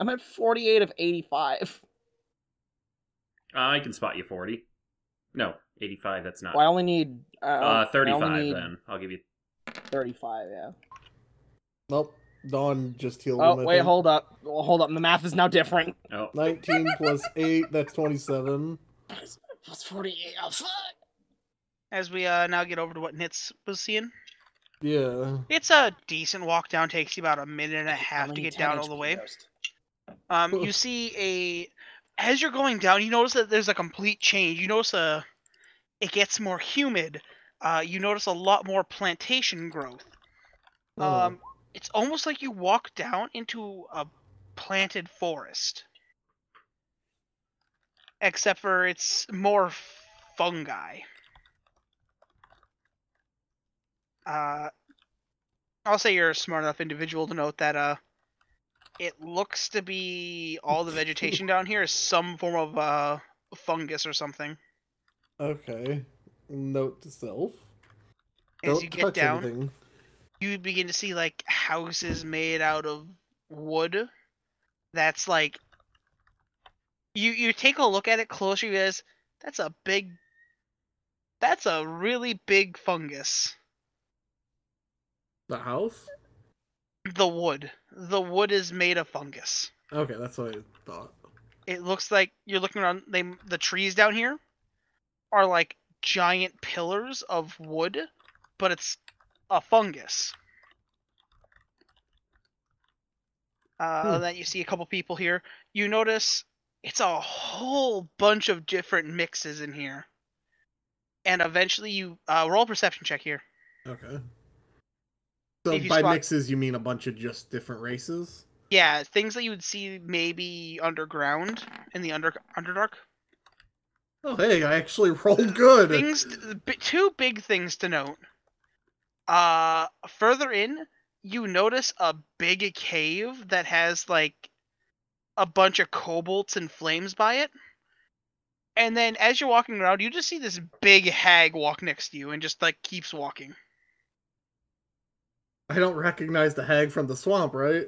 I'm at 48 of 85. I can spot you 40. No, 85. That's not. Well, I only need 35. I only need Then I'll give you. 35. Yeah. Nope. Dawn just healed Oh him. I wait, think. hold up. Well, hold up. The math is now different. Oh, 19 plus 8, that's 27. Plus 48. Oh fuck. As we now get over to what Nitz was seeing. Yeah. It's a decent walk down. Takes you about a minute and a half I to need get 10 down all the HP way. ghost. You see as you're going down, you notice that there's a complete change. You notice it gets more humid. You notice a lot more plantation growth. Oh. It's almost like you walk down into a planted forest. Except for it's more fungi. I'll say you're a smart enough individual to note that it looks to be all the vegetation down here is some form of fungus or something. Okay. Note to self. As Don't you get touch down, anything. you begin to see like houses made out of wood. That's like you take a look at it closer, you realize that's a really big fungus. The house? The wood is made of fungus. Okay, that's what I thought. It looks like you're looking around. The trees down here are like giant pillars of wood, but it's a fungus. And then you see a couple people here. You notice it's a whole bunch of different mixes in here. And eventually you roll a perception check here. Okay. So If by you mixes, you mean a bunch of just different races? Yeah, things that you would see maybe underground in the Underdark. Oh, hey, I actually rolled good. Two big things to note. Further in, you notice a big cave that has like a bunch of kobolds and flames by it. And then as you're walking around, you just see this big hag walk next to you and just like keeps walking. I don't recognize the hag from the swamp, right?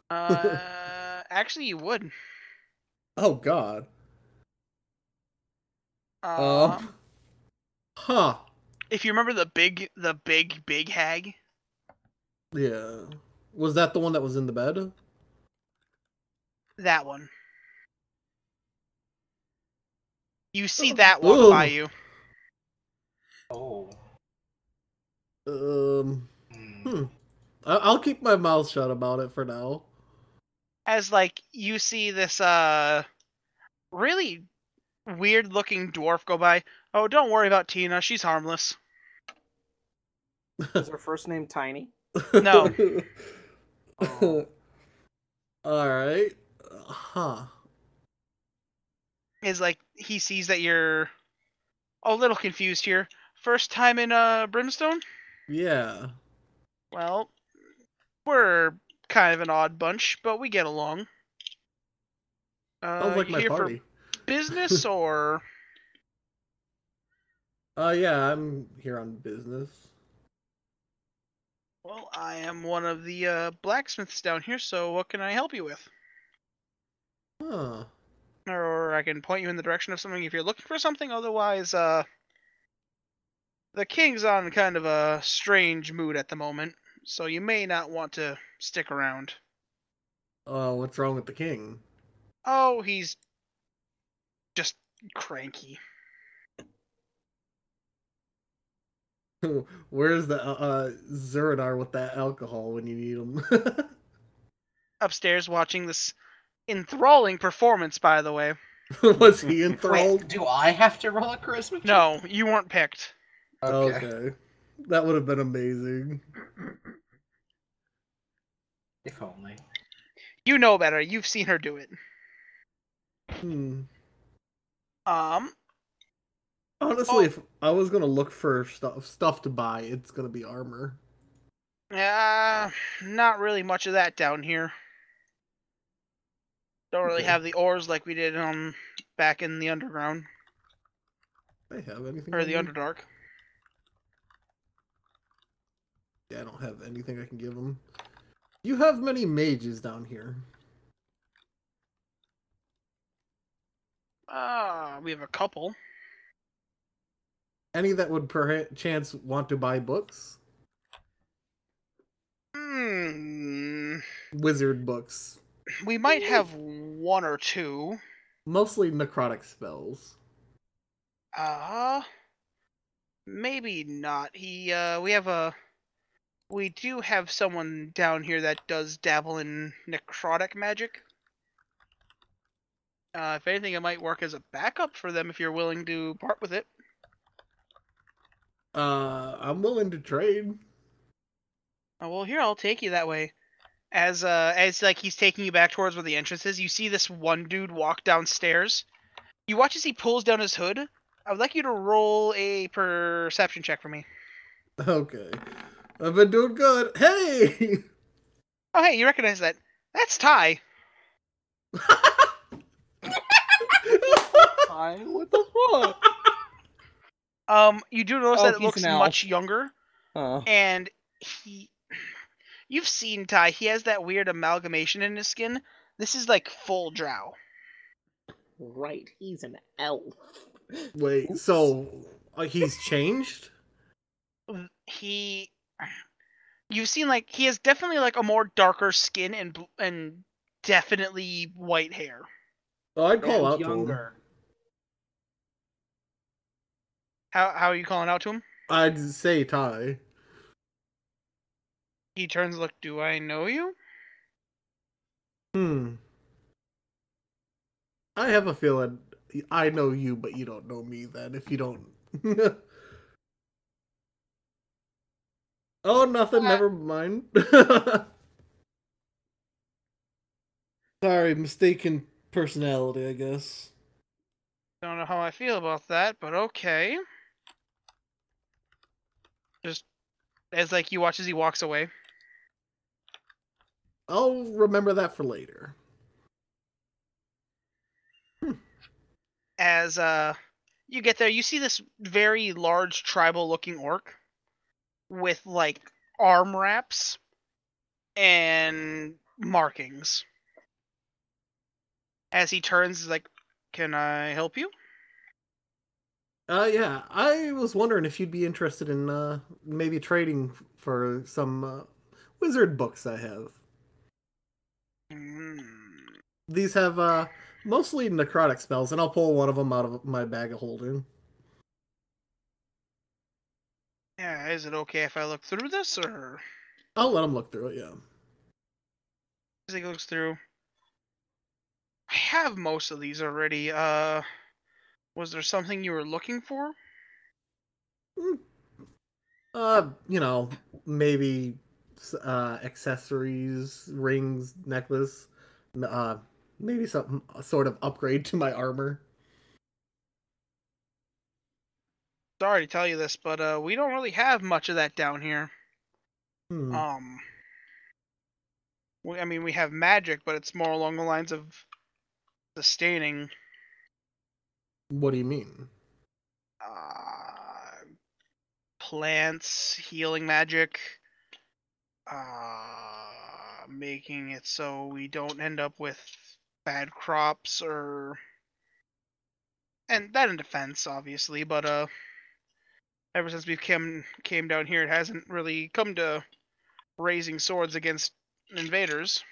Actually, you would. Oh God. Huh. If you remember the big hag. Yeah. Was that the one that was in the bed? That one. You see that walk by you. Oh. I'll keep my mouth shut about it for now. As like you see this really weird looking dwarf go by. Oh, don't worry about Tina, she's harmless. Is her first name Tiny? No. Oh. Alright. Huh. Is like he sees that you're a little confused here. First time in Brimstone? Yeah. Well, we're kind of an odd bunch, but we get along. Sounds like You my here party. for business or? Yeah, I'm here on business. Well, I am one of the blacksmiths down here, so what can I help you with? Huh. Or I can point you in the direction of something if you're looking for something. Otherwise, the king's on kind of a strange mood at the moment, so you may not want to stick around. What's wrong with the king? Oh, he's just cranky. Where's the Zuradar with that alcohol when you need him? Upstairs watching this enthralling performance, by the way. Was he enthralled? Wait, do I have to roll a charisma check? No, you weren't picked. Okay. That would have been amazing. If only. You know better. You've seen her do it. Honestly, if I was gonna look for stuff to buy, it's gonna be armor. Not really much of that down here. Don't really have the ores like we did back in the underground. I have anything? Or the Underdark. Yeah, I don't have anything I can give them. You have many mages down here. We have a couple. Any that would perchance want to buy books? Wizard books. We might have one or two. Mostly necrotic spells. Maybe not. We do have someone down here that does dabble in necrotic magic. If anything, it might work as a backup for them if you're willing to part with it. I'm willing to trade. Oh, well, here, I'll take you that way. As like he's taking you back towards where the entrance is, you see this one dude walk downstairs. You watch as he pulls down his hood. I would like you to roll a perception check for me. Okay. I've been doing good. Hey! Oh, hey, you recognize that. That's Ty. Ty? What the fuck? You do notice that it looks much younger. Oh. And you've seen Ty. He has that weird amalgamation in his skin. This is like full drow. Right, he's an elf. Wait, so he's changed? You've seen like he has definitely like a more darker skin and definitely white hair. Oh, I'd call out younger. How are you calling out to him? I'd say Ty. He turns. Look, do I know you? I have a feeling I know you, but you don't know me then, if you don't. Oh, nothing, never mind. Sorry, mistaken personality, I guess. Don't know how I feel about that, but okay. Just as like you watch as he walks away. I'll remember that for later. As you get there, you see this very large tribal-looking orc with like arm wraps and markings. As he turns, he's like, "Can I help you?" Yeah, I was wondering if you'd be interested in maybe trading for some wizard books I have. These have mostly necrotic spells, and I'll pull one of them out of my bag of holding. Yeah, is it okay if I look through this, or? I'll let him look through it, yeah. As he looks through, I have most of these already. Was there something you were looking for? You know, maybe accessories, rings, necklace, maybe some sort of upgrade to my armor. Sorry to tell you this, but we don't really have much of that down here. I mean, we have magic, but it's more along the lines of sustaining. What do you mean? Plants, healing magic, making it so we don't end up with bad crops and that in defense, obviously, but ever since we came down here, it hasn't really come to raising swords against invaders.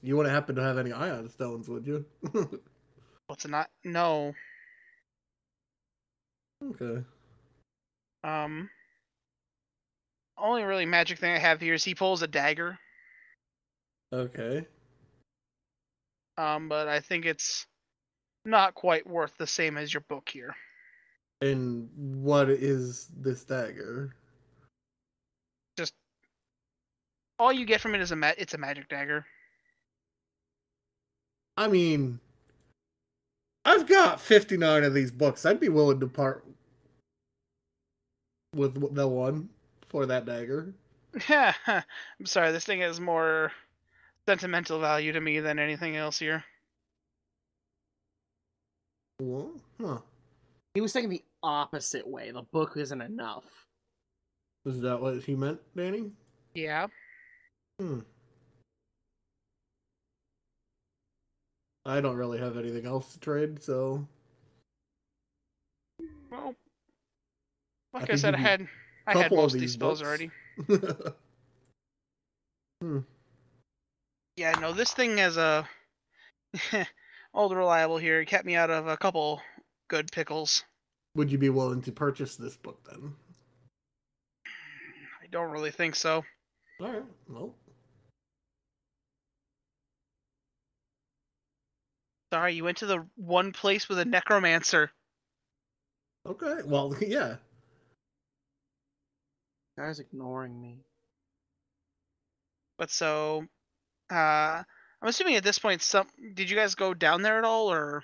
You wouldn't happen to have any ion stones, would you? What's not? No. Okay. Only really magic thing I have here is he pulls a dagger. Okay. But I think it's not quite worth the same as your book here. And what is this dagger? Just all you get from it is it's a magic dagger. I mean, I've got 59 of these books. I'd be willing to part with the one for that dagger. I'm sorry, this thing has more sentimental value to me than anything else here. Well, huh. He was thinking the opposite way. The book isn't enough. Is that what he meant, Danny? Yeah. I don't really have anything else to trade, so... Well, like I said, I had most of these spells already. Yeah, no, this thing has a old reliable here. It kept me out of a couple good pickles. Would you be willing to purchase this book then? I don't really think so. Alright, well. Sorry, you went to the one place with a necromancer. Okay, well, yeah. Guy's ignoring me. But so, I'm assuming at this point, did you guys go down there at all, or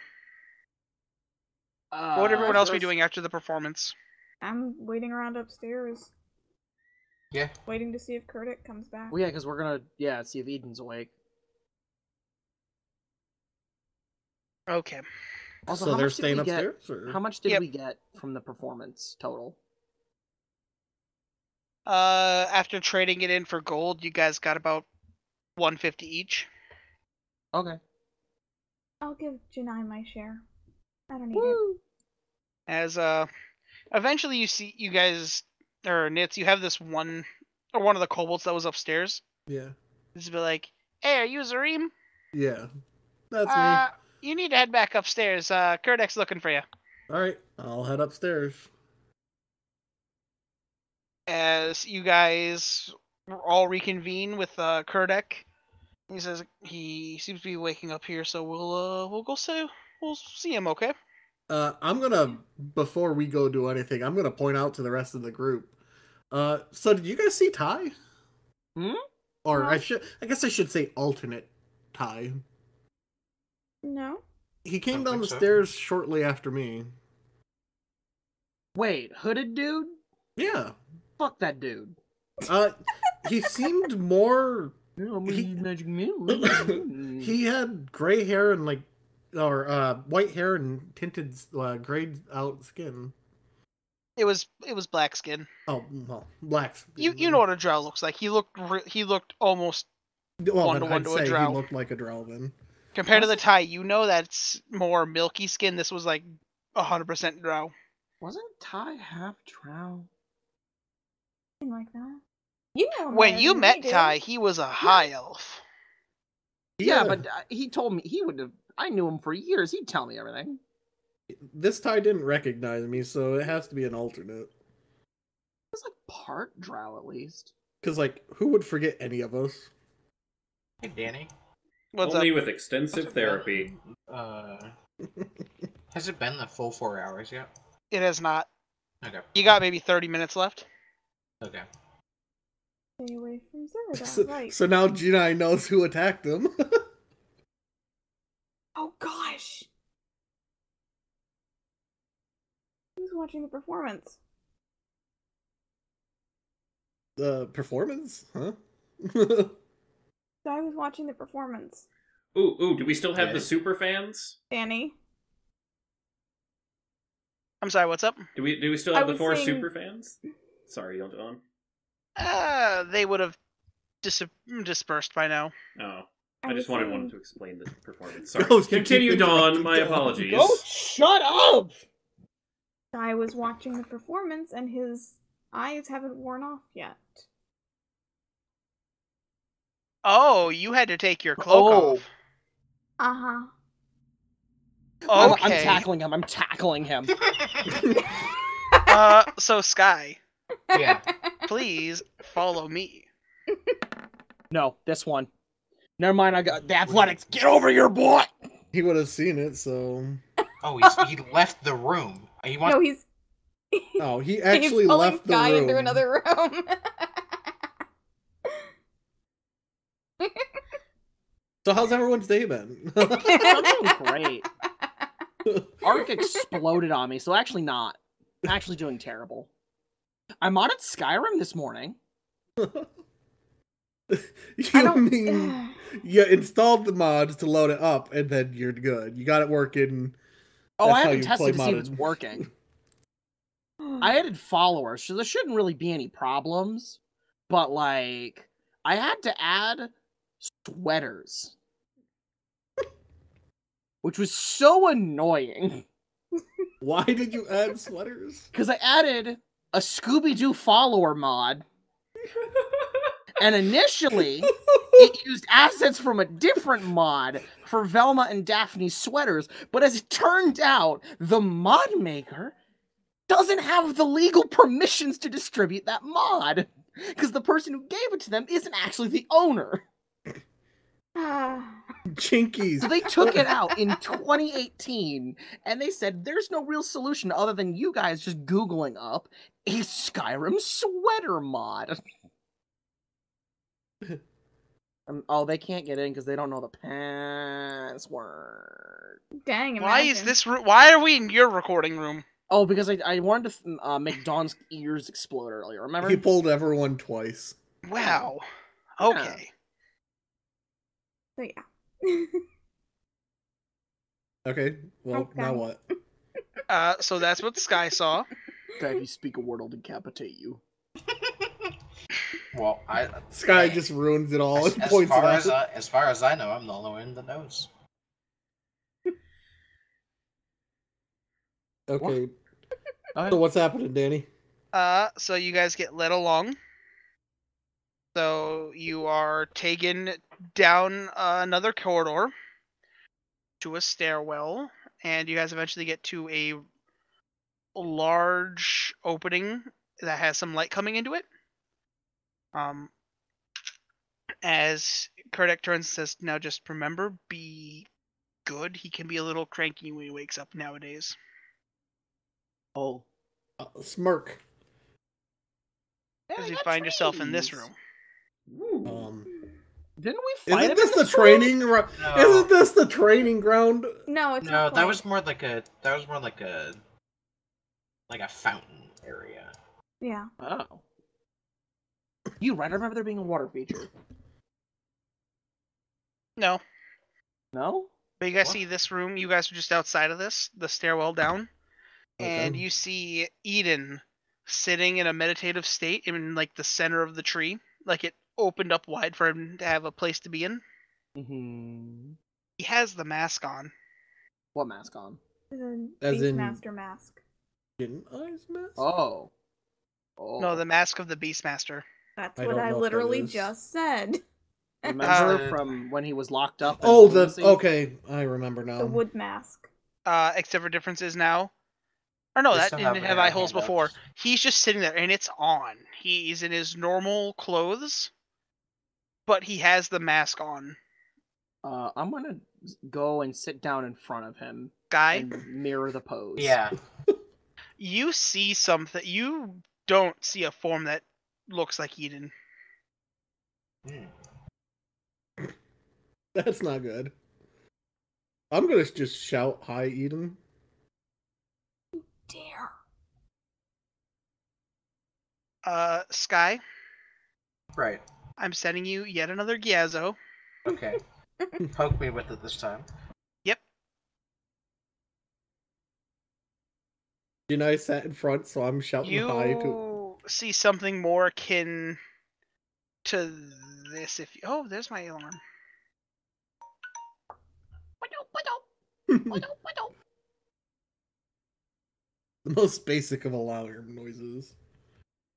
what would everyone else be doing after the performance? I'm waiting around upstairs. Yeah. Waiting to see if Kurdik comes back. Well, yeah, because we're gonna, see if Eden's awake. Okay. Also, So how they're much did staying we get? upstairs? Or? How much did Yep. we get from the performance total? After trading it in for gold, you guys got about 150 each. Okay. I'll give Janai my share. I don't need it. As eventually you guys, or Nitz, you have this one of the kobolds that was upstairs. Yeah. This be like, "Hey, are you Zareem? Yeah. That's me. You need to head back upstairs. Kurdek's looking for you." Alright, I'll head upstairs. As you guys all reconvene with Kurdek, he says he seems to be waking up here, so we'll go see him, okay? I'm gonna, before we go do anything, I'm gonna point out to the rest of the group. So did you guys see Ty? Hmm? Or No. I guess I should say alternate Ty. No. He came Don't down think the so. stairs shortly after me. Wait, hooded dude? Yeah. Fuck that dude. He seemed more. Magic He had gray hair and white hair and tinted grayed out skin. It was black skin. Oh well, black. You know what a drow looks like. He looked almost Well, one then to one I'd to a say he drow. looked like a drow then. Compared to the Thai, you know that's more milky skin. This was like 100% drow. Wasn't Ty half drow? Something like that. You know him When better you than met we do. Ty, he was a high elf. Yeah, but he told me he would have. I knew him for years. He'd tell me everything. This Ty didn't recognize me, so it has to be an alternate. He was like part drow at least. Because who would forget any of us? Hey, Danny. What's Only up? with extensive Has it therapy. been, has it been the full 4 hours yet? It has not. Okay. You got maybe 30 minutes left. Okay. Stay away from Zerda, So, right? so now Gina knows who attacked him. Oh gosh. Who's watching the performance? The performance? Huh? I was watching the performance. Ooh, do we still have the Okay. super fans? Danny. I'm sorry, what's up? Do we still I have the was 4 saying- super fans? Sorry, don't go on. They would have dispersed by now. Oh, I was just wanted saying- one to explain the performance. Sorry. Ghost, you Continue, keep Dawn. interrupting My Dawn. apologies. Shut up! I was watching the performance and his eyes haven't worn off yet. Oh, you had to take your cloak Oh. off. Uh-huh. I'm Okay. tackling him. I'm tackling him. So Sky, Yeah. please follow me. No, this one. Never mind. I got the athletics. Get over here, boy. He would have seen it, so. Oh, he left the room. He wants. No, he's Oh, he actually he's pulling left the Sky room. into another room. So how's everyone's day been? I'm doing great. Arc exploded on me, so actually not. I'm actually doing terrible. I modded Skyrim this morning. I You don't. mean you installed the mods to load it up, and then you're good. You got it working. Oh, That's I how haven't you tested to play see if it's modded. working. I added followers, so there shouldn't really be any problems. But, like, I had to add sweaters. Which was so annoying. Why did you add sweaters? Because I added a Scooby-Doo follower mod. And initially, it used assets from a different mod for Velma and Daphne's sweaters. But as it turned out, the mod maker doesn't have the legal permissions to distribute that mod. Because the person who gave it to them isn't actually the owner. Jinkies. So they took it out in 2018, and they said there's no real solution other than you guys just Googling up a Skyrim sweater mod. Oh, they can't get in because they don't know the password. Dang, Why imagine. is this? Why are we in your recording room? Oh, because I wanted to make Dawn's ears explode earlier, remember? He pulled everyone twice. Wow. Yeah. Okay. So yeah. Okay, well, Okay. now what? So that's what Sky saw. That if you speak a word, I'll decapitate you. Well, Sky just ruins it all As, and as points it far out. as far as I know, I'm the only one that knows. Okay, What? so what's happening, Danny? So you guys get led along. So you are taken down another corridor to a stairwell, and you guys eventually get to a large opening that has some light coming into it. As Kurdek turns and says, "Now just remember, be good. He can be a little cranky when he wakes up nowadays." Oh. Smirk. As you find yourself in this room. Didn't we fight Isn't him this in the this training? No. Isn't this the training ground? No, it's No, not that quite. was more like a fountain area. Yeah. Oh. You right? I remember there being a water feature. No. No? But you guys What? see this room, you guys are just outside of this, the stairwell down. And Okay. you see Eden sitting in a meditative state in like the center of the tree. Like it opened up wide for him to have a place to be in. Mm-hmm. He has the mask on. What mask on? The As in- Beastmaster mask. Didn't I smash? Oh. Oh. No, the mask of the Beastmaster. That's I what don't I know what that literally is. just said. Remember Uh, from when he was locked up? in Oh, Lunacy? okay. I remember now. The wood mask. Except for differences now. Or no, They that still didn't have have their eye holes handouts. before. He's just sitting there and it's on. He's in his normal clothes, but he has the mask on. I'm gonna go and sit down in front of him Guy, and mirror the pose. Yeah. you see something. You don't see a form that looks like Eden. Hmm. That's not good. I'm gonna just shout, "Hi, Eden." Dare. Sky, Right. I'm sending you yet another Gyazo. Okay. Poke me with it this time. Yep. And I sat in front, so I'm shouting hi to. You see something more akin to this. If you... Oh, there's my alarm. The most basic of alarm noises.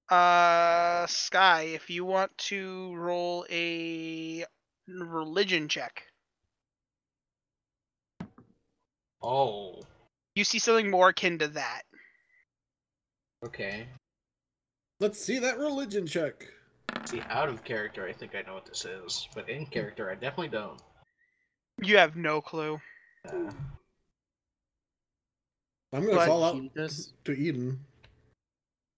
Sky, if you want to roll a religion check, Oh. you see something more akin to that. Okay. Let's see that religion check. See, out of character, I think I know what this is, but in character, I definitely don't. You have no clue. I'm gonna But- call out Jesus. to Eden.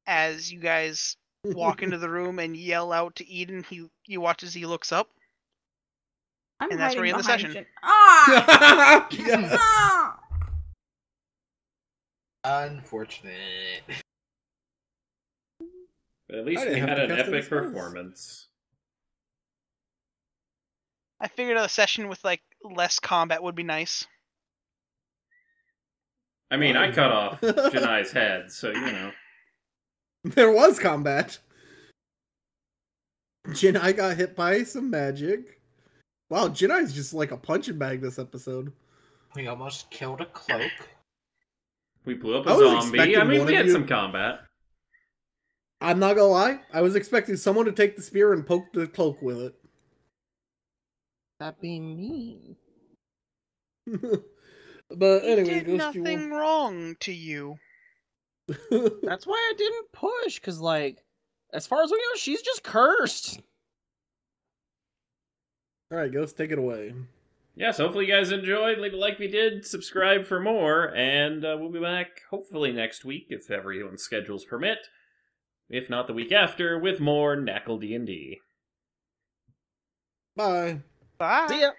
As you guys walk into the room and yell out to Eden, you watch as he looks up. I'm And that's where hiding we end the behind session. Jin. Ah! Yes. Ah! Unfortunate. But at least I we didn't had have an to cast any epic spells. performance. I figured a session with like less combat would be nice. I mean, I cut off Janai's head, so you know. There was combat. Jinai got hit by some magic. Wow, Jinai's just like a punching bag this episode. We almost killed a cloak. We blew up I a was zombie. expecting I mean, one we of had you- some combat. I'm not gonna lie, I was expecting someone to take the spear and poke the cloak with it. That'd be mean. But He anyway, did nothing wrong to you. That's why I didn't push, because, like, as far as we know, she's just cursed. Alright, Ghost, take it away. Yes, hopefully you guys enjoyed. Leave a like if you did. Subscribe for more. And we'll be back hopefully next week, if everyone's schedules permit. If not, the week after, with more NaCl D&D. Bye. Bye. See ya.